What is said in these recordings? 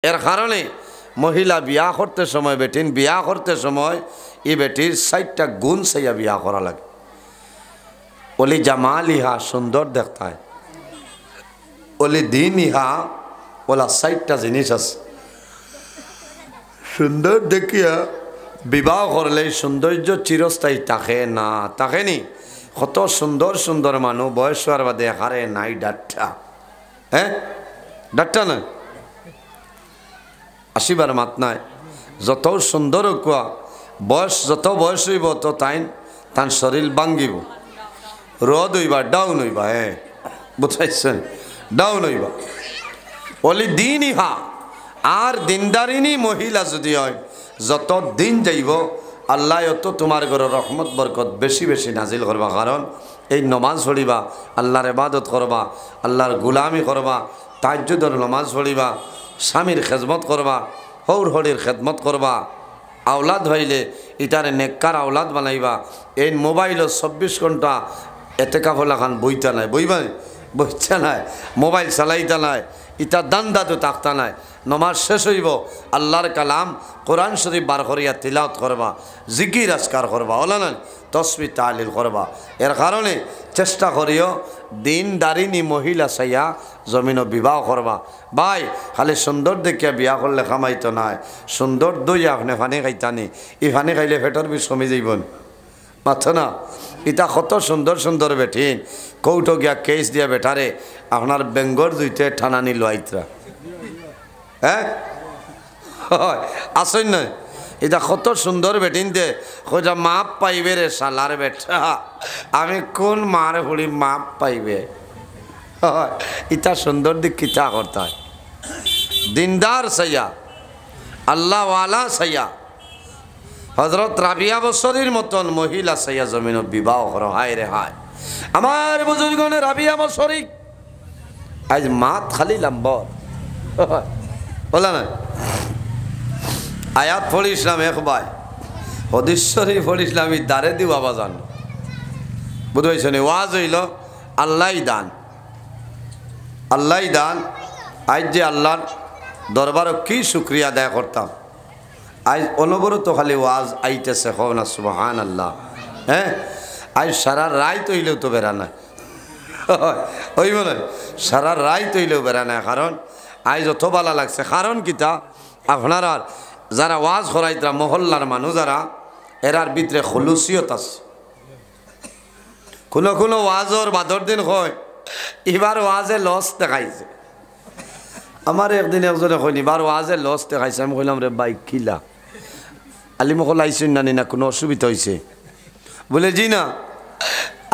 এর কারণে মহিলা বিয়া করতে সময় বেটিন বিয়া করতে সময় এই বেটির 60টা গুণ সাইয়া বিয়া করা লাগে। ওলি জামাল ইহা সুন্দর দেখতে হয়, ওলি দিন ইহা ওলা 60টা জিনিস আছে। সুন্দর দেখিয়া বিবাহ করলে সৌন্দর্য চিরস্থায়ী থাকে না, থাকেনি। কত সুন্দর সুন্দর মানুষ বয়স হওয়ার বাদে হারে নাই ডাট্টা, হ্যাঁ ডাট্টা নয় আসিবার মাত নাই। যত সুন্দর কুয়া বয়স যত বয়স হইব তো তান শরীর ভাঙ্গিব, রদ হইবা ডাউন হইবা, হ্যাঁ বুঝাইছেন, ডাউন হইবা। বলি দিন ইহা আর দিনদারিনী মহিলা যদি হয় যত দিন যাইব আল্লাহ অত তোমার ঘরে রহমত বরকত বেশি বেশি নাজিল করবা। কারণ এই নমাজ পড়িবা, আল্লাহর ইবাদত করবা, আল্লাহর গুলামি করবা, তাহাজ্জুদের নমাজ পড়িবা, স্বামীর খেদমত করবা, হৌর হরির খেদমত করবা, আওলাদ হইলে ইটারে নেককার আওলাদ বানাইবা। এই মোবাইল 24 ঘন্টা এতে কাফলা খান বইতা নাই, বইবা বইতা নাই, মোবাইল চালাইতা নাই, ইটা দান্দা তো তাকতা নাই। নমাজ শেষ হইব আল্লাহর কালাম কোরআন শরীফ বার করিয়া তিলাওয়াত করবা, জিকির আজকার করবা, ওলা না তসবিহ তাহলিল করবা। এর কারণে চেষ্টা করিও দিনদারিনী মহিলা চাইয়া জমিনও বিবাহ করবা। ভাই খালি সুন্দর দেখিয়া বিয়া করলে খামাইতো নাই, সুন্দর দই আপনি ফানি খাইতানি, ই ফানি খাইলে পেটর বিষ কমে যাইবন মাথো না। ইটা কত সুন্দর সুন্দর বেঠিন কৌটো গিয়া কেস দিয়া বেটারে আপনার বেঙ্গর দুইতে ঠানানি লোয়াইতরা, হ্যাঁ আসেন নয়। এটা কত সুন্দর বেটিন দে খোঁজা মাপ পাইবে রে শালার বেটা, আমি কোন মার হুড়ি মাপ পাইবে। ইটা সুন্দর দিক কিতা করতে হয়, দিনদার সাইয়া আল্লাহওয়ালা সাইয়া হজরত রাবিয়া বসরির মতন মহিলা সাইয়া জমিন বিবাহ কর। হায় রে হায় আমার বুজুর্গনে রাবিয়া বসরি আজ মাত খালি লম্বর বলা না। আয়াত পড়িসলাম একবার, হদিশ্বরী পড়িসলাম দারে দিব আবাজান বুঝাইছ নি। ওয়াজ হইল আল্লাহ দান, আল্লাহ দান। আজ যে আল্লাহর দরবারও কি শুক্রিয়া আদায় করতাম। আজ অনবরত খালি ওয়াজ আইতেছে, হো না সুবহান আল্লাহ। হ্যাঁ আজ সারা রায় তৈলেও তো বেড়া না, ওই বলে সারা রায় তৈলেও বেড়া না। কারণ আজ অত ভালো লাগছে, কারণ কিতা আপনারা যারা ওয়াজ করাইতরা মহল্লার মানুষ যারা এরার ভিতরে খুলুসিয়ত আছে। কোনো কোনো ওয়াজর বাদর দিন হয় এবার ওয়াজে লস দেখাইছে। আমার একদিন একজনে কইন এবার ওয়াজে লস দেখাইছে। আমি কইলাম রে বাইক কিলা আলিমকল আইসুন নানি না কোনো অসুবিধা হয়েছে? বলে জি না,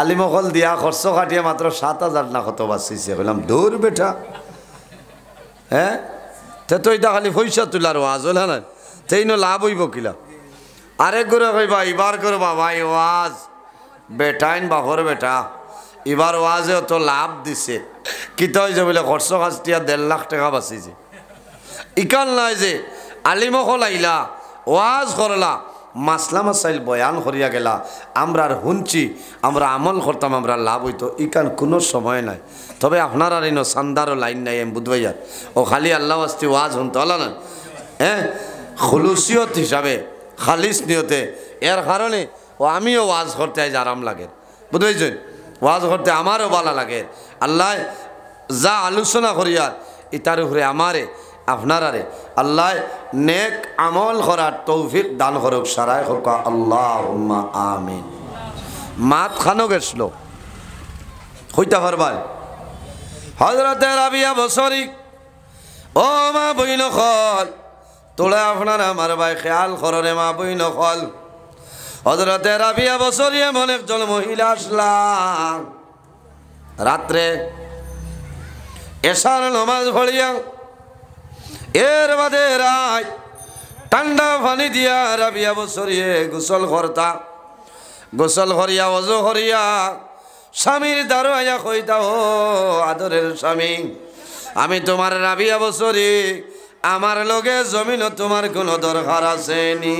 আলিমকল দিয়া খরচ কাটিয়ে মাত্র 7,000 না কত বাঁচিছে। বললাম দূর বেটা, হ্যাঁ তো এটা খালি পয়সা তোলার ওয়াজ হল না, সেইন লাভ হইব কিলা। আরেক করে কইবা এবার করবা ভাই ওয়াজ বেটাইন বাহর বেটা এবার ওয়াজে অত লাভ দিছে কিতা হয়েছে বলে খরচ কাজটিয়া 1.5 লাখ টাকা বাঁচিছে। ইকাল নাই যে আলিমকল আইলা ওয়াজ করলা মাসলা মাসাইল বয়ান করিয়া গেলা, আমরা আর শুনছি, আমরা আমল করতাম, আমরা লাভ হইতো। ইকান কোনো সময় নাই। তবে আপনার আর ইনো সান্দারও লাইন নাই এম বুধবাইয়ার ও খালি আল্লাহ আস্তি ওয়াজ শুনতে হল না, হ্যাঁ খুলুসিয়ত হিসাবে খালিস নিয়তে। এর কারণে ও আমিও ওয়াজ করতে আজ আরাম লাগে, বুঝবেছেন, ওয়াজ করতে আমারও ভালো লাগে। আল্লাহ যা আলোচনা করিয়ার ইতার উপরে আমারে আপনারারে আল্লাহ নেক আমল করার তৌফিক দান করুক, সারাই হোক আল্লাহুম্মা আমিন। মাত খানো গেছিল হইতে পারবার হযরতে রাবিয়া বসরি। ও মা বইন খল তোলা আপনার আমার ভাই খেয়াল কররে মা বইন খল। হযরতে রাবিয়া বসরি এমন একজন মহিলা আসলাম রাত্রে এশার নামাজ পড়িয়া এর বাদে রাত ঠান্ডা পানি দিয়া রাবিয়া বসরিয়ে গোসল করতা। গোসল করিয়া ওযু করিয়া স্বামীর দ্বারো আয়া কইতা, ও আদরের স্বামী, আমি তোমার রাবিয়া বসরি, আমার লগে জমিন তোমার কোনো দরকার আছে নি?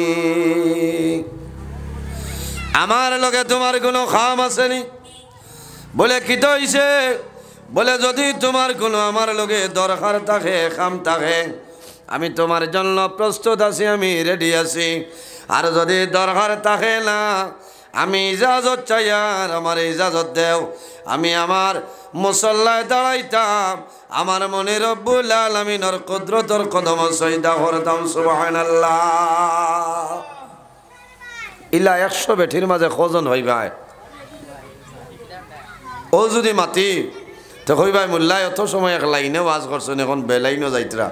আমার লগে তোমার কোনো খাম আছে নি? বলে কি তো হইছে? বলে যদি তোমার কোনো আমার লগে দরকার থাকে, খাম থাকে, আমি তোমার জন্য প্রস্তুত আছি, আমি রেডি আছি। আর যদি দরকার থাকে না, আমি ইজাজত চাই, আর আমার ইজাজত দেও, আমি আমার মুসল্লায় দাঁড়াইতাম, আমার মনে রব্বুল আলামিনের কুদরতের কদম সজদা করতাম। সুবহানাল্লাহ। ইলা 100 বেঠির মাঝে কজন হইবাই? ও যদি মাতি তো কইবাই মোল্লাই অত সময় এক লাইনে ওয়াজ করছেন, এখন বেলাইনও যাইতরা।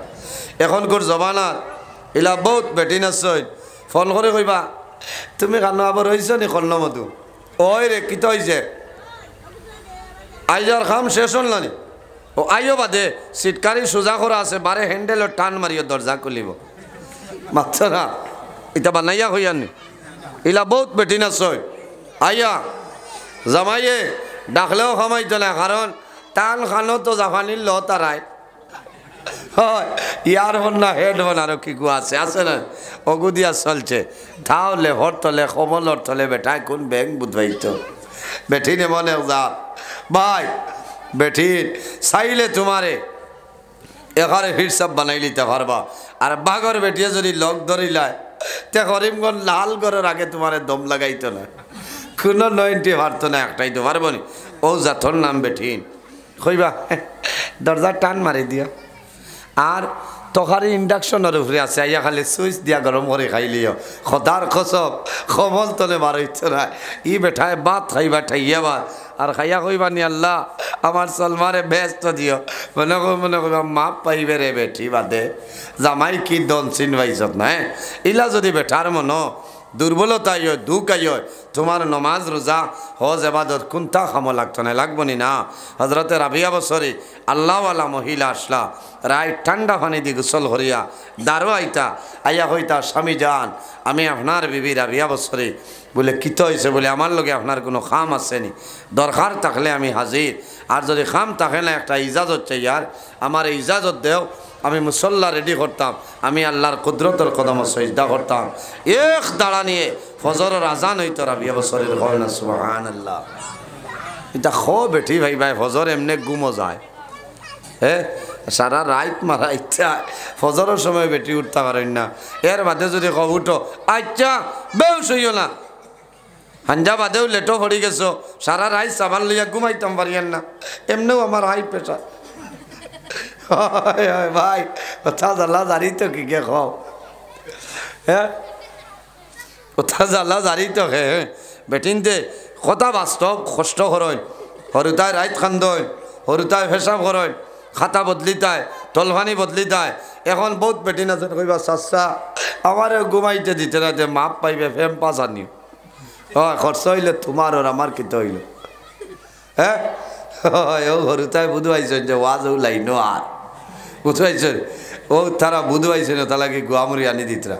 এখনকার জমানাত ইলা বহুত বেটি নাচই, ফোন করে কইবা তুমি কানো আবার হয়েছ নি কর্ণ মধু? ওই রে কিত হয়েছে? আইজার খাম শেষ হল না নি? ও আইও বাদে সিটকারি সোজা করা আছে, বারে হ্যান্ডেলও টান মারিও দরজা খুলিব মাত্র না। ইটা বানাইয়া হইয়ানি ইলা বহুত বেটি নাচই। আইয়া জামাইয়ে ডাকলেও খামাইতো না, কারণ টান খানো তো জাফানির ল তারাই হয়। ইয়ারফোন না হেডফোন আরো কি কু আছে আছে না, অগু দিয়া চলছে। তাহলে হর তলে কমলর তলে বেটায় কোন ব্যাংক বুধবাইতো বেঠিনে মনে যা ভাই বেঠিন চাইলে তোমারে এখানে হিসাব বানাই লিতে পারবা। আর বাঘর বেটিয়ে যদি লগ ধরিলায় তে করিমগঞ্জ লাল ঘরের আগে তোমারে দম লাগাইতো না, কোনো 90 পারতো না, একটাই তো পারবো নি। ও জাথর নাম বেঠিন কইবা দরজা টান মারি দিয়া। আর তখারি ইন্ডাকশনের উপরে আছে, আইয়া খালি সুইচ দিয়া গরম করে খাইলিও, খদার খসব কমল তলে মারিত না। ই বেঠায় ভাত খাইবা ঠাইয়া ভাত আর খাইয়া কইবা নি আল্লাহ আমার সলমারে ব্যস্ত দিও, মনে কইবা মাপ পাইবে রে বেঠি বাদে জামাই কি দন চিন পাইছত না। ইলা যদি বেঠার মন দুর্বলতা হয়, দুঃখ হয়, তোমার নমাজ রোজা হজ এবাদত কোনটা খামো লাগতো না, লাগবো নি না। হজরতে রাবিয়া বছরে আল্লাহওয়ালা মহিলা আসলা, রায় ঠান্ডা পানি দিয়ে গোসল করিয়া দারো আইতা, আইয়া হইতা স্বামী যান আমি আপনার বিবি রাবিয়া বছরে। বলে কিত হয়েছে? বলে আমার লগে আপনার কোনো খাম আসেনি, দরকার থাকলে আমি হাজির, আর যদি খাম থাকে না একটা ইজাজত চাই, আর আমার ইজাজত দেও, আমি মুসল্লা রেডি করতাম, আমি আল্লাহর কুদরতের কদম সজদা করতাম। এক দাঁড়া নিয়ে ফজরের আজান হইতো রাবিয়া বছরের হয় না। সুবহানাল্লাহ। এটা খো বেঠি ভাই ভাই ফজর এমনি গুমো যায়, হ্যাঁ সারা রাত মারা ইচ্ছা, ফজরের সময় বেটি উঠতে পারেন না। এর বাদে যদি কব উঠো আচ্ছা বেউস হইও না, হাঞ্জা বাদেও লেটো পড়ি গেছো, সারা রাত সাবান লইয়া ঘুমাইতাম পারিয়েন না, এমনিও আমার হাই প্রেশার। ভাই কথা জ্বালা জারি তো কি কে খাও, হ্যাঁ কথা জ্বালা জারি তো হে বেটিনতে কথা বাস্তব কষ্ট করেন, হরুতায় রাইত খান্দন, হরুতায় ফেসাব করেন, খাতা বদলিতায়, তলভানি বদলিতায়। এখন বহুত বেটিন আছে কইবা চাচা আমারে ঘুমাইতে দিতে না, যে মাপ পাইবে ফেম পাস আনিও। হয় খরচ হইলে তোমার ওর আমার কিতে হইল, হ্যাঁ ও হরুতায় বুধবাইছেন যে ওয়াজ ও লাইনো আর বুঝবাইছেন, ও তারা বুধবাইছেন তারা কি গোয়ামুড়ি আনি দিতরা।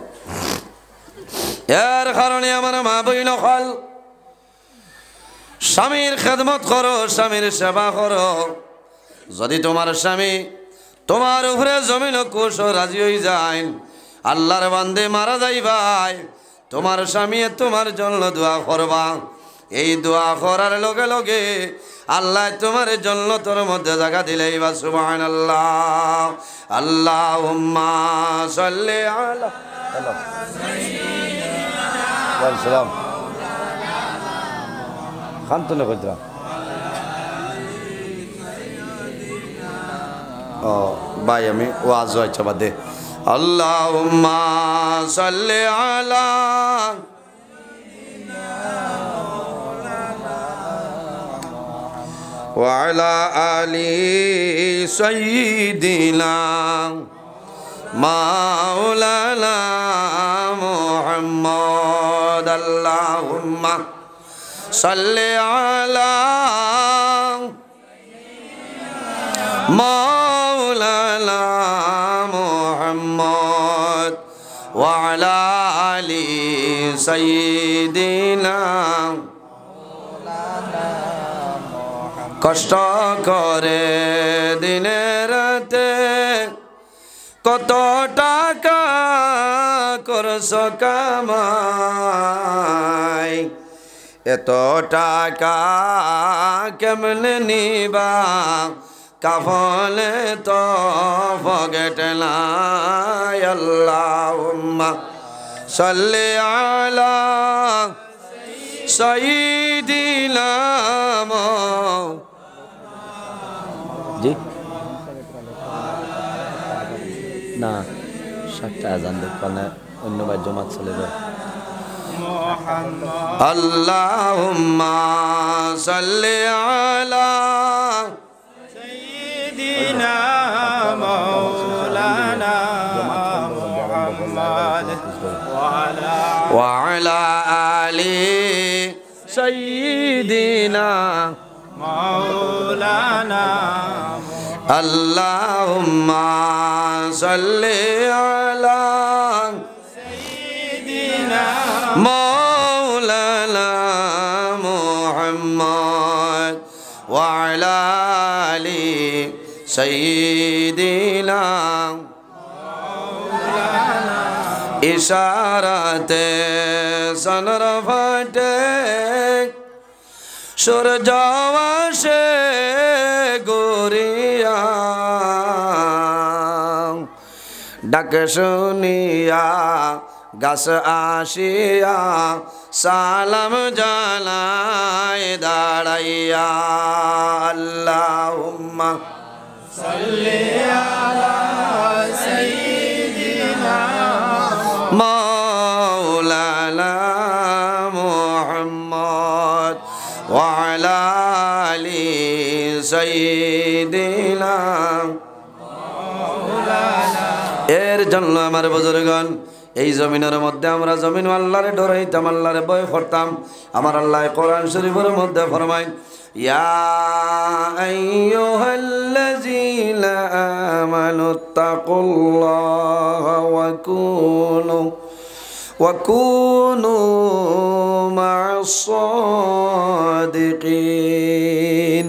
এর কারণে আমার মা বইন খাল স্বামীর খেদমত করো, স্বামীর সেবা করো। যদি তোমার স্বামী তোমার উপরে জমিন কুশ রাজি হয়ে যায়, আল্লাহর বান্দে মারা যাই ভাই, তোমার স্বামী তোমার জন্য দোয়া করবা। এই দোয়া করার লগে লগে আল্লাহ তোমার জান্নাতের মধ্যে জায়গা দিলেই বা সুবহানাল্লাহ। আল্লাহুম্মা সাল্লি আলা সালাম খান্তনে কইতরা ও ভাই আমি ওয়াজ হইছে বাদে। আল্লাহুম্মা সাল্লি আলা وعلى آل سيدنا مولانا محمد اللهم صل على مولانا محمد وعلى آل سيدنا কষ্ট করে দিনে রাতে কত টাকা করছ কামাই, এত টাকা কেমনে নিবা কাফলে তো ফগেট নাই আল্লাহুম্মা সাল্লি আলা সাইয়্যিদিনা জি না 7টা আজান দেখবেন অন্য বার জমাত চলে যায় আল্লাহুম্মা সাল্লি আলা সাইয়্যিদিনা মাওলানা মুহাম্মদ ওয়া আলা আলি সাইয়্যিদিনা মাওলানা আল্লাহুম্মা সাল্লি আলা সাইয়্যিদিনা মাওলানা মুহাম্মদ ওয়া আলা আলি সাইয়্যিদিনা মাওলানা ইশারাতে সনর ফাটে সূরজ আসে গরিয়া ডাক শুনিয়া গাছ আসিয়া সালাম জানায় দাঁড়াইয়া আল্লাহুম্মা সাল্লি আলা সাইয়্যিদিনা মাওলানা মুহাম্মদ ওয়া আলা আলি সাইয়্যিদিনা মাওলানা এর জন্য আমার বুজুর্গণ এই জমিনের মধ্যে আমরা জমিন আল্লাহরে ডরাইতাম আল্লাহরে ভয় করতাম আমার আল্লাহ কোরআন শরীফের মধ্যে ফরমায় ইয়া আইয়ুহাল্লাযীনা আমানুত্তাকুল্লাহা ওয়া কুনু মা'আস সাদিকিন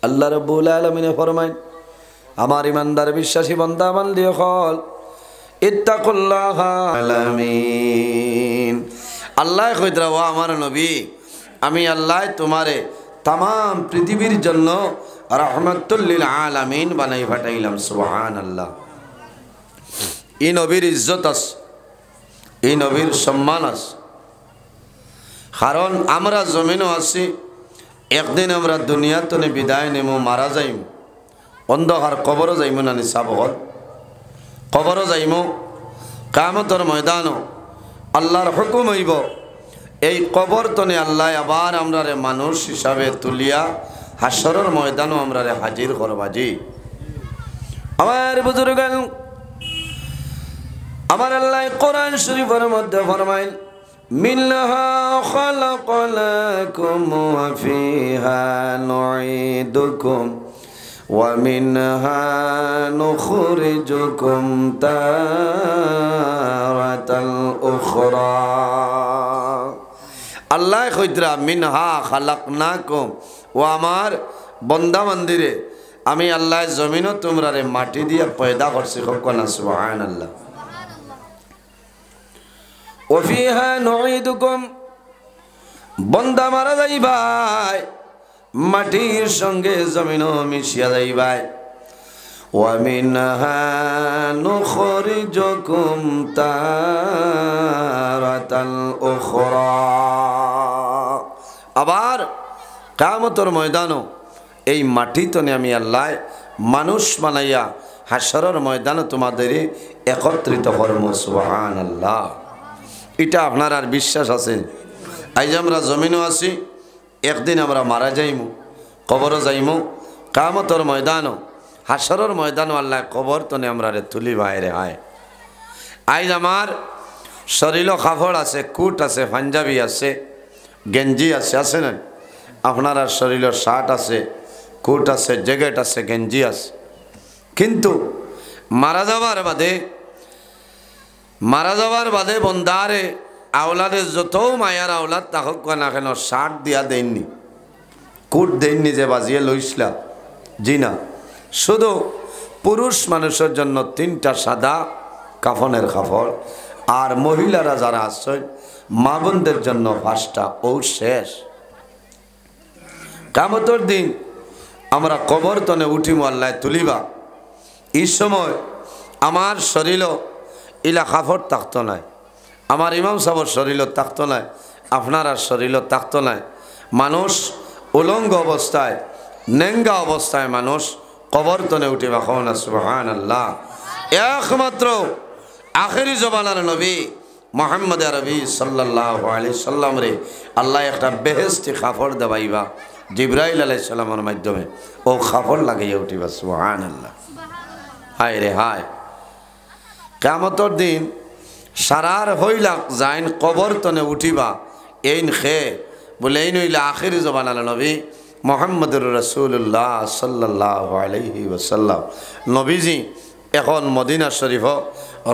আল্লাহ রাব্বুল আলামিন ফরমায় আমার ইমানদার বিশ্বাসী বান্দা বান্দি হল ইত্তাকুল্লাহা আলামিন আল্লাহ কইতরা ও আমার নবী আমি আল্লাহ তোমারে তাম পৃথিবীর জন্য রাহমাতুল লিল আলামিন বানাই পাঠাইলাম সুবহানাল্লাহ এই নবীর ইজ্জত আছে এই নবীর সম্মান আছে কারণ আমরা জমিনও আছি একদিন আমরা দুনিয়াতে বিদায় নেমু মারা যাইম অন্ধকার কবরও যাইমু না নিসাবত কবরও যাইমু কিয়ামতের ময়দানও আল্লাহর হুকুম হইব এই কবর তনে আল্লাহ আবার আমরারে মানুষ হিসাবে তুলিয়া হাসরের ময়দানও আমরারে হাজির করবাজি আমার বুজুর্গান আমার আল্লাহ কোরআন শরীফের মধ্যে ফরমাইল মিনহা খালাকনাকুম ওয়া ফিহা নুঈদুকুম ومنها نخرجكم تارة أخرى আল্লাহ কইতরা মিনহা খালাকনাকুম ও আমার বন্দা মন্দিরে আমি আল্লাহ জমিনও তোমরারে মাটি দিয়া পয়দা করছি কখনা সুবহানাল্লাহ ওয়া ফিহা নুঈদুকুম বন্দা মারা যাইবাই মাটির সঙ্গে জমিনও মিশিয়া যাইবাই ওয়া মিনহা নুখরিজুকুম তারাতাল উখরা আবার কিয়ামতের ময়দানও এই মাটি তনে আমি আল্লাহ মানুষ বানাইয়া হাসরের ময়দানে তোমাদের একত্রিত করব সুবহানাল্লাহ এটা আপনার আর বিশ্বাস আছে আজ আমরা জমিনও আছি একদিন আমরা মারা যাইমু কবরও যাইমু কিয়ামতের ময়দানও হাসরের ময়দানও আল্লাহ কবর তনে আমরা তুলি বাইরে হয় আজ আমার শরীরও কাপড় আছে কুট আছে পাঞ্জাবি আছে গেঞ্জি আছে না আপনার শরীরের শার্ট আছে কোট আছে জ্যাকেট আছে গেঞ্জি আছে কিন্তু মারা যাবার বাদে বন্দারে আওলাদের যত মায়ার আওলাদ তাহক না কেন শার্ট দিয়া দেননি কোট দেননি যে বাজিয়ে লইসলা জি না শুধু পুরুষ মানুষের জন্য 3টা সাদা কাফনের কাপড় আর মহিলারা যারা আছে মা বোনদের জন্য 5টা ও শেষ কিয়ামতের দিন আমরা কবর তনে উঠিমু আল্লাহ তুলিবা এই সময় আমার শরীর ইলা কাপড় থাকতো নাই, আমার ইমাম সাহর শরীর থাকতো নাই, আপনার শরীর থাকতো নাই। মানুষ উলঙ্গ অবস্থায় নেঙ্গা অবস্থায় মানুষ কবর তনে উঠিবা। কওনা সুবহানাল্লাহ। একমাত্র আখেরি জমানার নবী মুহাম্মদ আরবি সাল্লাল্লাহু আলাইহি সাল্লাম রে আল্লাহ একটা বেহেশতি কাপড় দেবাইবা জিবরাইল আলাইহিস সালামের মাধ্যমে, ও কাপড় লাগাইয়া উঠিবা। সুবহানাল্লাহ। হায় রে হায়, কিয়ামতের দিন সারার হইলা যাইন কবর তনে উঠিবা এইন খে বলে এই নইলা আখেরি জমানার নবী মুহাম্মদুর রাসূলুল্লাহ সাল্লাল্লাহু আলাইহি ওয়াসাল্লাম। নবীজি এখন মদিনা শরীফ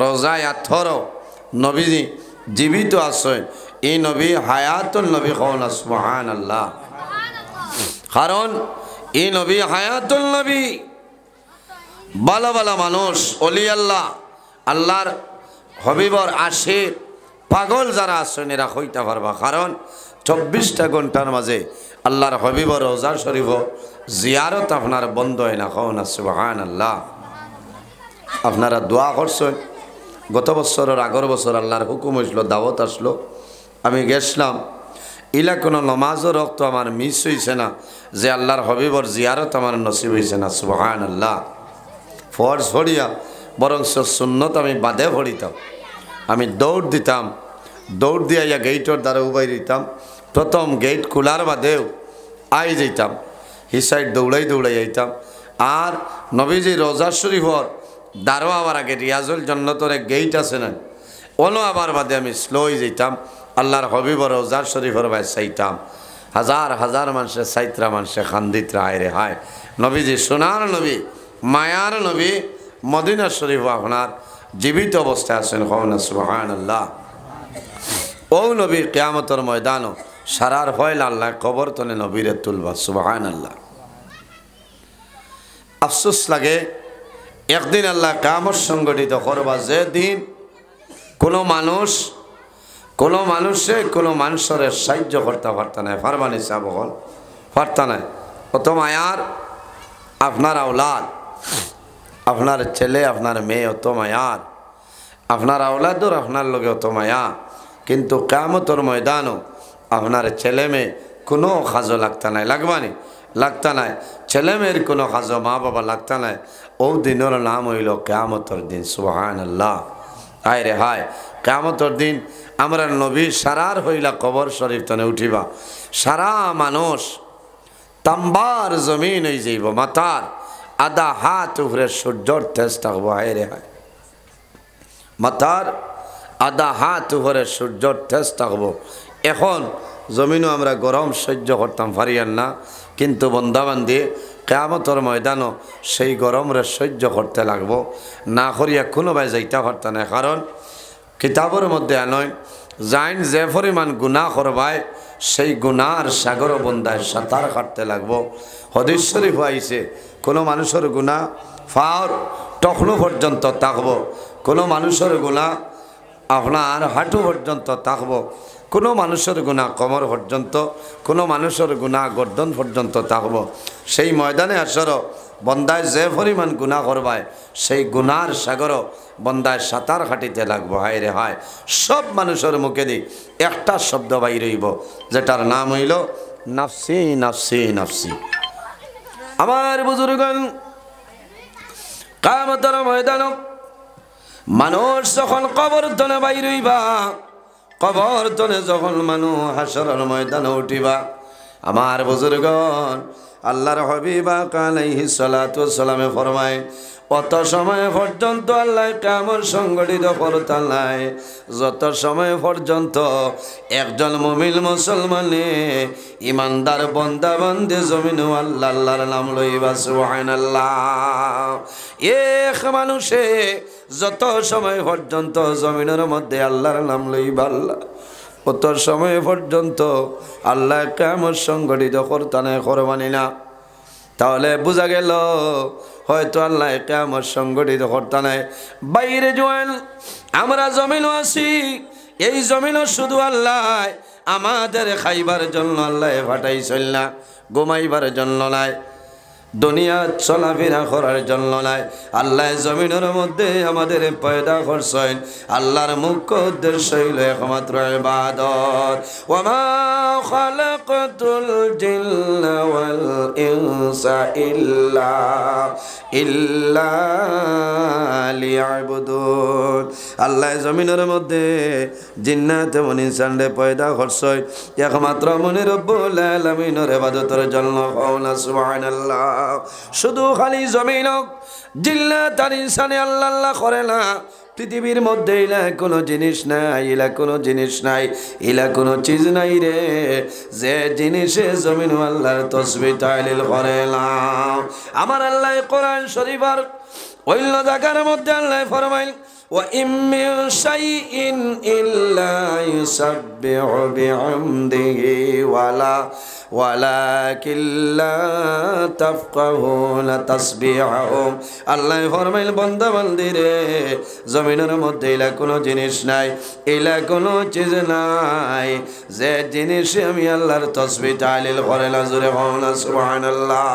রোজায় 18 নবীজি জীবিত আছেন। এই নবী হায়াতুল নবী। কওনা সুবহানাল্লাহ। কারণ এই নবী হায়াতুল নবী। ভালো ভালো মানুষ অলি আল্লাহ আল্লাহর হবিবর আশিক পাগল যারা আছেন এরা হইতে পারবা। কারণ 24টা ঘন্টার মাঝে আল্লাহর হবিবর রোজা শরীফ জিয়ারত আপনার বন্ধ হয় না। কওনা সুবহানাল্লাহ। আপনারা দোয়া করছেন। গত বছরের আগের বছর আল্লাহর হুকুম হয়েছিল, দাওয়াত আসলো, আমি গেছিলাম। ইলা কোনো নমাজও রক্ত আমার মিস হয়েছে না যে আল্লাহর হবিবর জিয়ারত আমার নসিব হয়েছে না। সুবহানাল্লাহ। ফরজ পড়িয়া বরং সুন্নত আমি বাদে পড়িতাম। আমি দৌড় দিতাম, দৌড় দিয়া গেইটর দ্বারা উবাই দিতাম। প্রথম গেট খোলার বাদেও আই যাইতাম, হি সাইড দৌড়াই দৌড়াই যাইতাম। আর নবীজি রোজা শরীফর দ্বারও আবার আগে রিয়াজুল জন্নতর এক গেইট আছে না, ওনো আবার বাদে আমি স্লোই যেতাম আল্লাহর হবিবর রোজার শরীফর ভাই চাইতাম। হাজার হাজার মানুষে সাইত্রা মানুষে খান্দিত্রা হায় রে হায়। নবীজি সোনার নবী মায়ার নবী মদিনা শরীফ আপনার জীবিত অবস্থায় আছেন। কওনা সুবহানাল্লাহ। ও নবী কিয়ামতের ময়দানও সারার ফয়লা আল্লাহ কবর তনে নবীরে তুলবা। সুবহানাল্লাহ। আফসোস লাগে একদিন আল্লাহ কিয়ামত সংগঠিত করবা, যে দিন কোনো মানুষে কোনো মানুষের সাহায্য করতে পারত না। ফারবানি সাহেব বল পারত না। কত মায়ার আপনার আওলাদ, আপনার ছেলে আপনার মেয়ে অত মায়ার, আপনার আওলাদর আপনার লগে অত মায়া, কিন্তু কিয়ামতের ময়দানও আপনার ছেলে মেয়ে কোনো খাজো লাগতা নাই। লাগবানি লাগতা নাই। ছেলে মেয়ের কোনো খাজো মা বাবা লাগতা নাই। ও দিনের নাম হইল কিয়ামতের দিন। সুবহানাল্লাহ। হায় রে হায়, কিয়ামতের দিন আমরা নবী সারার হইলা কবর শরীফ তনে উঠিবা। সারা মানুষ তাম্বার জমিন হয়ে যাইব, মাথার আধা হাত উপরে সূর্যর তেজ থাকবো। হায় রে হায়, মাথার আধা হাত উপরে সূর্যর তেজ থাকবো। এখন জমিনও আমরা গরম সহ্য করতাম পারিয়ান না, কিন্তু বন্দাবান্দি কিয়ামতের ময়দানও সেই গরমরে সহ্য করতে লাগবো। না করিয়া কোনোবাই যাইতে পারত না। কারণ কিতাবের মধ্যে আনয় যাইন যে পরিমাণ গুনাহ করবায় সেই গুনার সাগর বন্দায় সাঁতার কাটতে লাগবো। হাদিস শরীফ আইছে কোনো মানুষের গুনাহ ফাওর টখনো পর্যন্ত থাকবো, কোনো মানুষের গুনাহ আপনার হাঁটু পর্যন্ত থাকবো, কোনো মানুষের গুনাহ কোমর পর্যন্ত, কোনো মানুষের গুনাহ গর্দন পর্যন্ত থাকবো। সেই ময়দানে আসর বন্দায় যে পরিমাণ গুনাহ করবায় সেই গুনার সাগর বন্দায় সাঁতার কাটিতে লাগবো। হায় রে হায়, সব মানুষের মুখে দি একটা শব্দ বাইর হইব, যেটার নাম হইল নাফসি নাফসি নাফসি। আমার বুজুর্গণ, কিয়ামতের ময়দান মানুষ যখন কবর তলে বাইর হইবা, কবর তলে যখন মানুষ হাসরের ময়দানে উঠিবা, আমার বুজুর্গণ আল্লাহর হাবিব আলাইহিস সালাতু ওয়াস সালামে ফরমায় অত সময় পর্যন্ত আল্লাহ কিয়ামত সংগঠিত করতে নাই যত সময় পর্যন্ত একজন মুমিন মুসলমানে ইমানদার বান্দা বান্দে জমিনে আল্লাহ আল্লাহর নাম লইবা। সুবহানাল্লাহ। এক মানুষে যত সময় পর্যন্ত জমিনের মধ্যে আল্লাহর নাম লইবা আল্লাহ, অত সময় পর্যন্ত আল্লাহ কিয়ামত সংগঠিত করতে নাই, করবানি না। তাহলে বোঝা গেল হয়তো আল্লাহ কিয়ামত সংগঠিত করতে নাই। বাইরে জোয়ান আমরা জমিনও আছি, এই জমিনও শুধু আল্লাহ আমাদের খাইবার জন্য আল্লাহ ফাটাইছিল না, ঘুমাইবার জন্য নাই। দুনিয়া চলাফেরা করার জন্য নাই। আল্লাহ জমিনের মধ্যে আমাদের পয়দা করছেন, আল্লাহর মুখ্য উদ্দেশ্য হইল একমাত্র ইবাদত। ওয়া মা খালাকাতুল জিন্না ওয়াল ইনসা ইল্লা লিয়াবুদুন। আল্লাহ জমিনের মধ্যে জিন্নাত এবং ইনসানরে পয়দা করছেন একমাত্র মনে রব্বুল আলামিনের ইবাদতের জন্য। কওনা সুবহানাল্লাহ। শুধু খালি জমিন জিন্নাত আর ইনসানে আল্লাহ আল্লাহ করে না। পৃথিবীর মধ্যে ইলা কোনো জিনিস নাই, ইলা কোনো জিনিস নাই, ইলা কোনো চিজ নাই রে যে জিনিসে জমিন আল্লাহর তাসবিহ তাহলিল করে না। আমার আল্লাহ কোরআন শরীফের অন্য জায়গার মধ্যে আল্লাহ ফরমাইল ওয়া ইম মিন শাইইন ইল্লা ইউসাব্বিহু বিহামদিহি ওয়ালাকিন লা তাফকাহুনা তাসবিহাহুম। আল্লাহ ফরমাইল বান্দা বান্দি রে জমিনের মধ্যে ইলা কোনো জিনিস নাই, ইলা কোনো চিজ নাই যে জিনিসে আমি আল্লাহর তাসবিহ তাহলিল করে না। জোরে বলুন সুবহানাল্লাহ।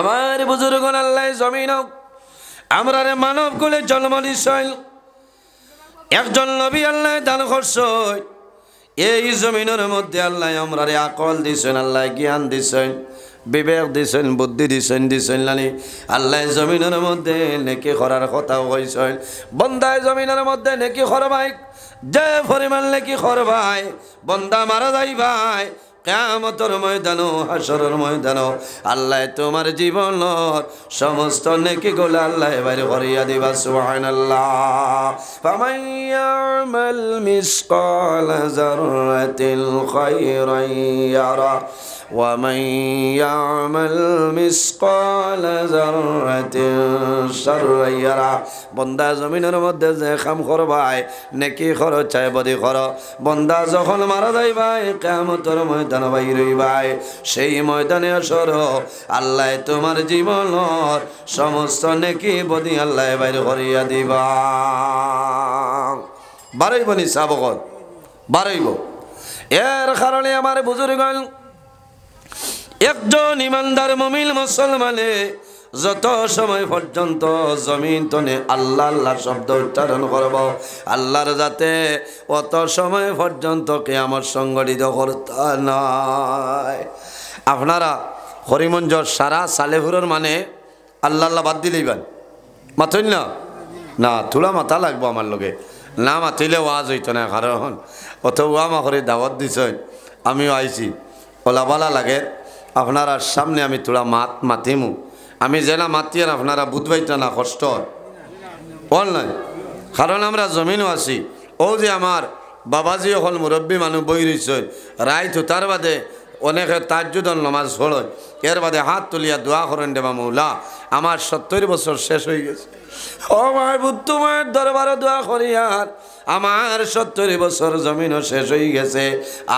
আমার বুজুর্গগণ আল্লাহ জমিন আমরা রে মানব কুলে জন্ম দিছেন, একজন নবী আল্লাহ দান করছেন। এই জমিনের মধ্যে আল্লাহ আমরা রে আকল দিছেন, আল্লাহ জ্ঞান দিছেন, বিবেক দিছেন, বুদ্ধি দিছেন নানি। আল্লাহ জমিনের মধ্যে নেকি করার কথা কইছেন। বন্দায় জমিনের মধ্যে নেকি করবাই, যে পরিমাণ নেকি করবাই বন্দা মারা যাই ভাই কিয়ামতের ময়দানো হাসরের ময়দানো আল্লাহ তোমার জীবনের সমস্ত নেকিগুলো আল্লাহ বাইরে করিয়া দিবা। সুবহানাল্লাহ। ফামান ইয়ামাল মিসকালা যাররাতিন খায়রান ইয়ারা ওয়া মান ইয়ামাল মিসকালা যাররাতিন শাররান ইয়ারা। বন্দা জমিনের মধ্যে যে কাম করবাই নেকি করো চাই বদি করো, বন্দা যখন মারা যাইবাই কিয়ামতের ময়দানে বাইরে ভাই সেই ময়দানে আসর আল্লাহ তোমার জীবনের সমস্ত নেকি বদি আল্লাহ বাইরে করিয়া দিবা। বাড়াইব নি সাবকত বাড়াইব। এর কারণে আমার বুজুর্গণ একজন ইমানদার মুমিন মুসলমানে যত সময় পর্যন্ত জমিন তনে আল্লাহ আল্লাহ শব্দ উচ্চারণ করব আল্লাহর যাতে অত সময় পর্যন্ত কিয়ামত সংগঠিত করতে নয়। আপনারা হরিমঞ্জর সারা সালেহুরের মানে আল্লাহ আল্লাহ বাদ দিলেইবেন মাথইন না না থোড়া মাথা লাগবো আমার লগে না মাতিলে ওয়াজ হইতো না। কারণ অত ওয়া মাখরে দাওয়াত দিছেন আমিও আইছি ওলাবালা লাগে আপনারা সামনে আমি থোড়া মাতিমু। আমি যেনা মাতিয়ার আপনারা বুধবাইটা না কষ্ট বল নাই, কারণ আমরা জমিনও আছি। ও যে আমার বাবাজি হল মুরব্বী মানুষ বই রয়েছে রাইত তার বাদে অনেকে তাজ্জুদন নামাজ পড়য়, এর বাদে হাত তুলিয়া দোয়া করেন দেবা মৌলা আমার 70 বছর শেষ হয়ে গেছে। ও মাহবুব তোমার দরবারে দোয়া করি আর আমার 70 বছর জমিনও শেষ হয়ে গেছে,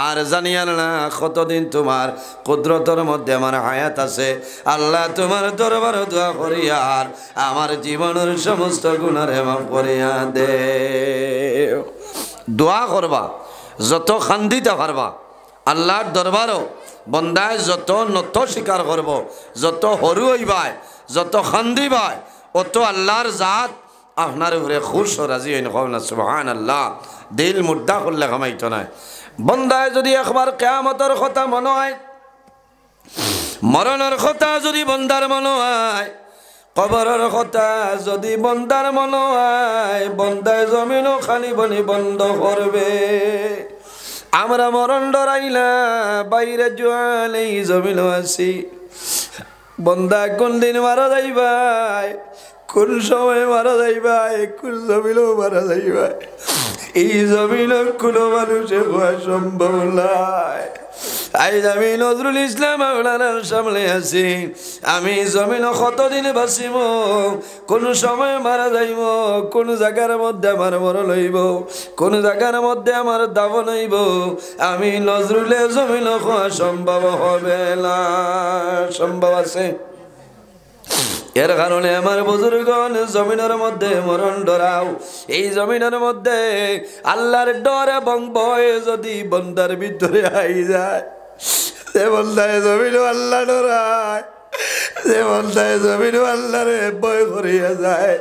আর জানিয়ার না কতদিন তোমার কুদরতের মধ্যে আমার হায়াত আছে। আল্লাহ তোমার দরবারে দোয়া করি আর আমার জীবনের সমস্ত গুনাহে মাফ করিয়া দে। দোয়া করবা যত খান্দিতে পারবা আল্লাহর দরবারও বন্দায় যত নত স্বীকার করব, যত হরু হইবাই, যত খান্দিবাই অত আল্লাহর জাত আপনার উপরে খুশ রাজি হইন। না সুবহানাল্লাহ। দিল মুদ্দা করলে কামাইতো নাই। বন্দায় যদি একবার কিয়ামতের কথা মনে হয়, মরণের কথা যদি বন্দার মনে হয়, কবরের কথা যদি বন্দার মনে হয়, বন্দায় জমিনও খালি বনি বন্ধ করবে। আমরা মরণ ডরাইলা বাইরে জোয়াল এই জমিনও আছি। বন্দা কোন দিন মারা যাইবাই, কোন সময় মারা যাইবাই, কোন জমিনও মারা যাইবাই এই জমিনের কোনো মানুষের হওয়া সম্ভব নয়। আজ আমি নজরুল ইসলাম মাওলানার সামনে আছি, আমি জমিন কতদিন বাঁচিব, কোন সময় মারা যাইব, কোন জায়গার মধ্যে আমার মরণ হইব, কোন জায়গার মধ্যে আমার দাফন হইব, আমি নজরুলে জমিন হওয়া সম্ভব হবে না। সম্ভব আছে? এর কারণে আমার বুজুর্গণ জমিনের মধ্যে মরণ ডরাও। এই জমিনের মধ্যে আল্লাহর ডর এবং ভয় যদি বন্দার ভিতরে আই যায়, বন্দায় জমিন আল্লাহ ডরায়, যে বন্দায় জমিন আল্লাহরে ভয় করিয়া যায়,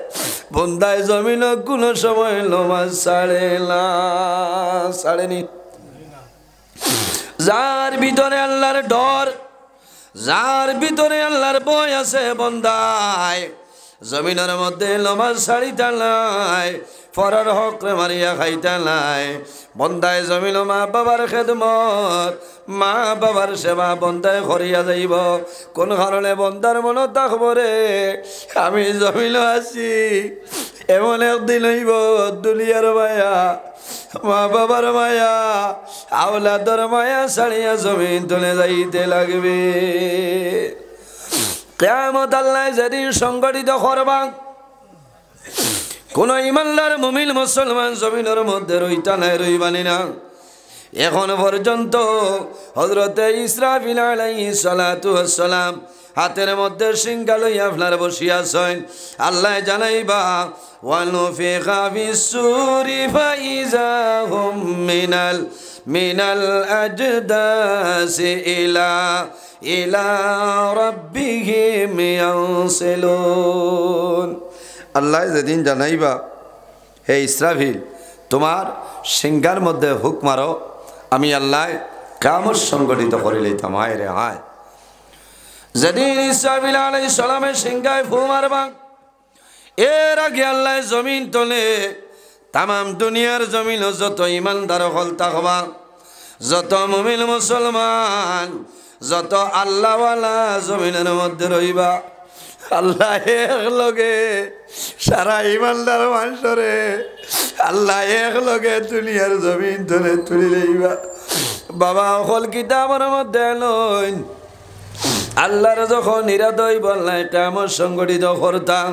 বন্দায় জমিন কোনো সময় নমাজ ছাড়েনি। যার ভিতরে আল্লাহর ডর, যার ভিতরে আল্লাহর ভয় আছে, বন্দায় জমিনের মধ্যে নমাজ ছাড়িতা নাই, পরের হক মারিয়া খাইতা নাই। বন্দায় জমিন মা বাবার খেদমত, মা বাবার সেবা বন্দায় করিয়া যাইব। কোন কারণে বন্দার মনে থাকব রে, আমি জমিন আছি, এমন একদিন হইব দুনিয়ার মায়া, মা বাবার মায়া, আওলাদর মায়া ছাড়িয়া জমিন তুলে যাইতে লাগবে। কিয়ামত আল্লাহ যেদিন সংগঠিত করবা, কোন ইমানদার মুমিন মুসলমান জমিনের মধ্যে রইতা নাই, রইবানি না। এখন পর্যন্ত হযরতে ইসরাফিল আলাইহিস সালাতু ওয়াস সালাম হাতের মধ্যে সিংহা লইয়া আপনার বসিয়া আছেন। আল্লাহ জানাইবা ওয়ানুফিখা ফিস-সূরি ফাইযা হুম মিনাল আজদাসি ইলা রাব্বিহিম ইয়ানসিলুন। আল্লাহ যেদিন জানাইবা, হে ইসরাফিল তোমার সিংহার মধ্যে হুক মারো, আমি আল্লাহ কিয়ামত সংগঠিত করে লইতাম। হায় রে হায়, যেদিন ইসরাফিল আলাইহিস সালামের সিংহায় ফু মারবা, এর আগে আল্লাহ জমিন তোলে তাম দুনিয়ার জমিন যত ইমানদার হল থাকবা, যত মুমিন মুসলমান, যত আল্লাহওয়ালা জমিনের মধ্যে রইবা, আল্লাহ এক লগে সারা ইমানদার মানুষরে আল্লাহ এক লগে দুনিয়ার জমিন ধরে তুলি লইবা। বাবা অকল কিতাবের মধ্যে নয়, আল্লাহর যখন নিরাদয় বললাই কিয়ামত সংগঠিত করতাম,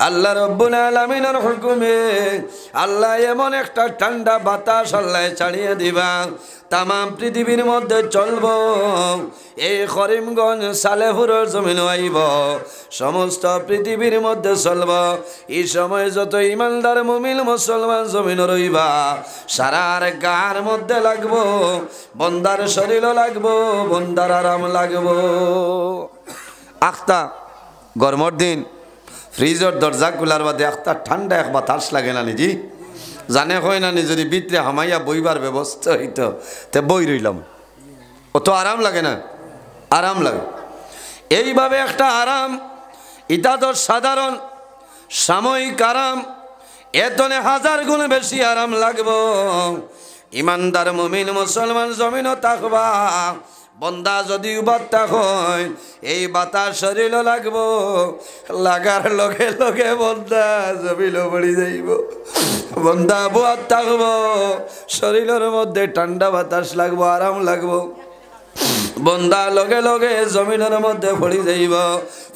আল্লাহ রব্বুল আলামিনের হুকুমে আল্লাহ এমন একটা ঠান্ডা বাতাস আল্লাহ ছাড়িয়ে দিবা, তাম পৃথিবীর মধ্যে চলব। এই করিমগঞ্জ সালেহুরের জমিন আইব, সমস্ত পৃথিবীর মধ্যে চলব। এই সময় যত ইমানদার মুমিন মুসলমান জমিন রইবা, সারার গার মধ্যে লাগবো, বন্দার শরীরও লাগবো, বন্দার আরাম লাগবো। আখতা গরমের দিন ফ্রিজের দরজা খোলার বাদে একটা ঠান্ডা এক বাতাস লাগে না নিজি, জানে হয় না নি, যদি ভিতরে হামাইয়া বইবার ব্যবস্থা হইতো তে বই রইলাম, অত আরাম লাগে না? আরাম লাগে। এইভাবে একটা আরাম, এটা তো সাধারণ সাময়িক আরাম, এতনে হাজার গুণ বেশি আরাম লাগবো। ইমানদার মুমিন মুসলমান জমিনও থাকবা, বন্দা যদি বাতাস হয় এই বাতাস শরীরও লাগবো, লাগার লগে লগে বন্দা জমিনও পড়ি যাইব। বন্দা বুয়ার থাকবো, শরীরের মধ্যে ঠান্ডা বাতাস লাগবো, আরাম লাগবো। বন্দা লগে লগে জমিনের মধ্যে পড়ি যাইব,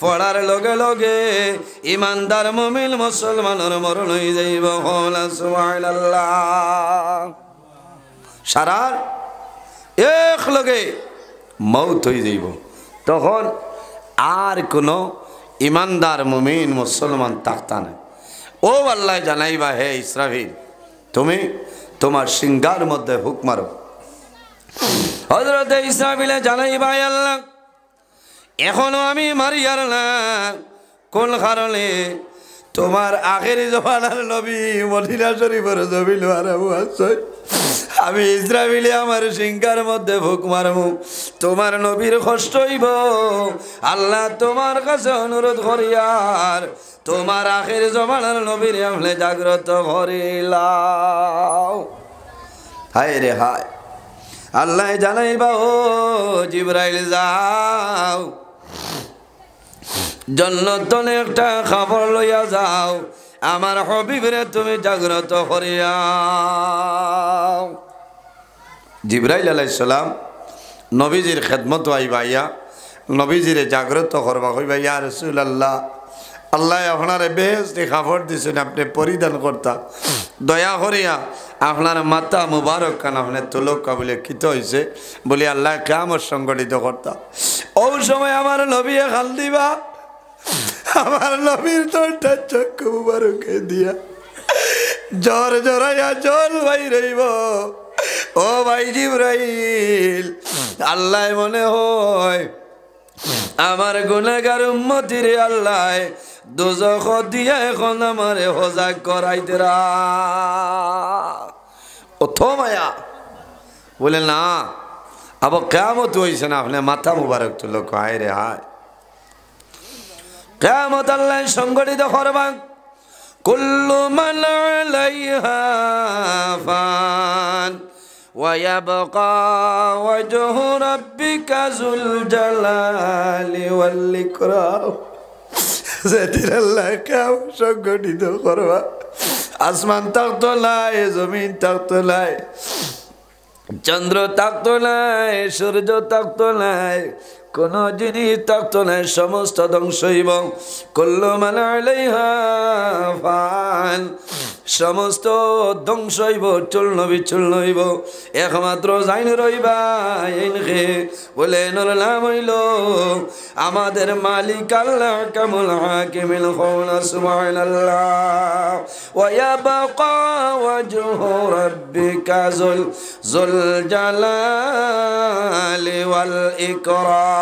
পড়ার লগে লগে ইমানদার মুমিন মুসলমানের মরণ হয়ে যাইব। সুবহানাল্লাহ, সারার এক লগে মৌত হয়ে যাইব। তখন আর কোনো ইমানদার মুমিন মুসলমান থাকতা না। ও আল্লাহ জানাইবা, হে ইসরাফিল তুমি তোমার সিংহার মধ্যে হুক মারো। হযরতে ইসরাফিলে জানাইবা, আল্লাহ এখনো আমি মারিয়ার না, কোন কারণে? তোমার আখেরি জমানার নবী মদিনা শরীফের জমিন হারাবো আছে, আমি ইসরাফিলে আমার সিংহার মধ্যে ফুক মারবো, তোমার নবীর কষ্ট হইব। আল্লাহ তোমার কাছে অনুরোধ করিয়ার তোমার আখের জমানার নবীর আমলে জাগ্রত করিলাম। হায় রে হায়, আল্লাহ জানাইবা, ও জিবরাইল যাও জন্নতনে একটা খবর লইয়া যাও, আমার হবিবরে তুমি জাগ্রত করিয়া। জিবরাইল আলাইহিস সালাম নবীজির খেদমত আইবাইয়া নবীজিরে জাগ্রত করবা, কইবা ইয়া রাসূলুল্লাহ, আল্লাহ আপনারে বেহেশতি কাপড় দিছেন, আপনি পরিধান করতা, দয়া করিয়া আপনার মাথা মুবারক কান আপনি তুলক বলে কিত হয়েছে বলে আল্লাহ কিয়ামত সংগঠিত করতা। ওই সময় আমার নবী খাল দিবা, আমার নবীর তোরটা চক্ষু মুবারকে দিয়া জ্বর জড়াইয়া জল ভাই রইব। ও ভাই জিবরাইল, আল্লাহ মনে হয় আমার গুনাহগার উম্মতির আল্লাহ দোজখ দিয়া এখন আমারে হজাক করাইতেরা। ও থো মায়া বলে না, আবার কিয়ামত হইছে না, আপনি মাথা মুবারক তুলো, হায় রে হায়। কিয়ামত আল্লাহ সংগঠিত করবেন। কুল্লু মান আলাইহা ফান ওয়া ইয়াবকা ওয়াজহু রাব্বিকা যুল জালালি ওয়াল ইকরাম। যেদিন আল্লাহ কিয়ামত সংগঠিত করবা, আসমান থাকতো নাই, জমিন থাকতো নাই, চন্দ্র থাকতো নাই, সূর্য থাকতো নাই, কোন জিনিস থাকতো নাই, সমস্ত ধ্বংস হইব। কুল্লু মান আলাইহা ফান, সমস্ত ধ্বংস হইব, চূর্ণ বিচূর্ণ হইব, একমাত্র জাইন রইবা ইনকে বলে নাম হইল আমাদের মালিক আল্লাহ কামুল হাকিমিল কওলা সুবহানাল্লাহ। ওয়া ইয়াবকা ওয়াজহু রাব্বিকা যুল জালালি ওয়াল ইকরাম।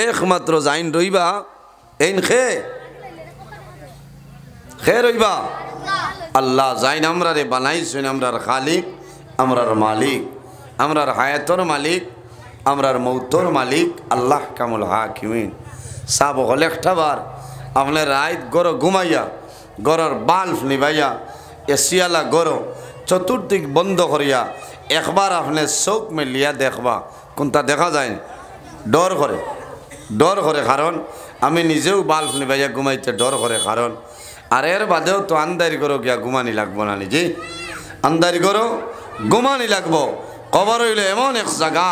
একমাত্র জাইন রইবা ইনকে খে রইবা আল্লাহ। জাইন আমরা রে বানাইছেন, আমরার খালিক, আমরার মালিক, আমরার হায়াতর মালিক, আমরার মৌতর মালিক আল্লাহ কামুল হাকিমিন। সাব হলে একটা বার আপনার রাত গড় ঘুমাইয়া, গড়ের বাল্ব নিবাইয়া, এসিয়ালা গড় চতুর্দিক বন্ধ করিয়া একবার আপনি চোখ মেলিয়া দেখবা, কোনটা দেখা যায় ডর করে, ডর করে। কারণ আমি নিজেও বাল্ব নিবাইয়া ঘুমাইতে ডর করে, কারণ আর এর বাদেও তো আন্দারি করো গিয়া ঘুমানি লাগবো না, নিজে আন্দারি করো ঘুমানি লাগবো। কবর হইল এমন এক জায়গা,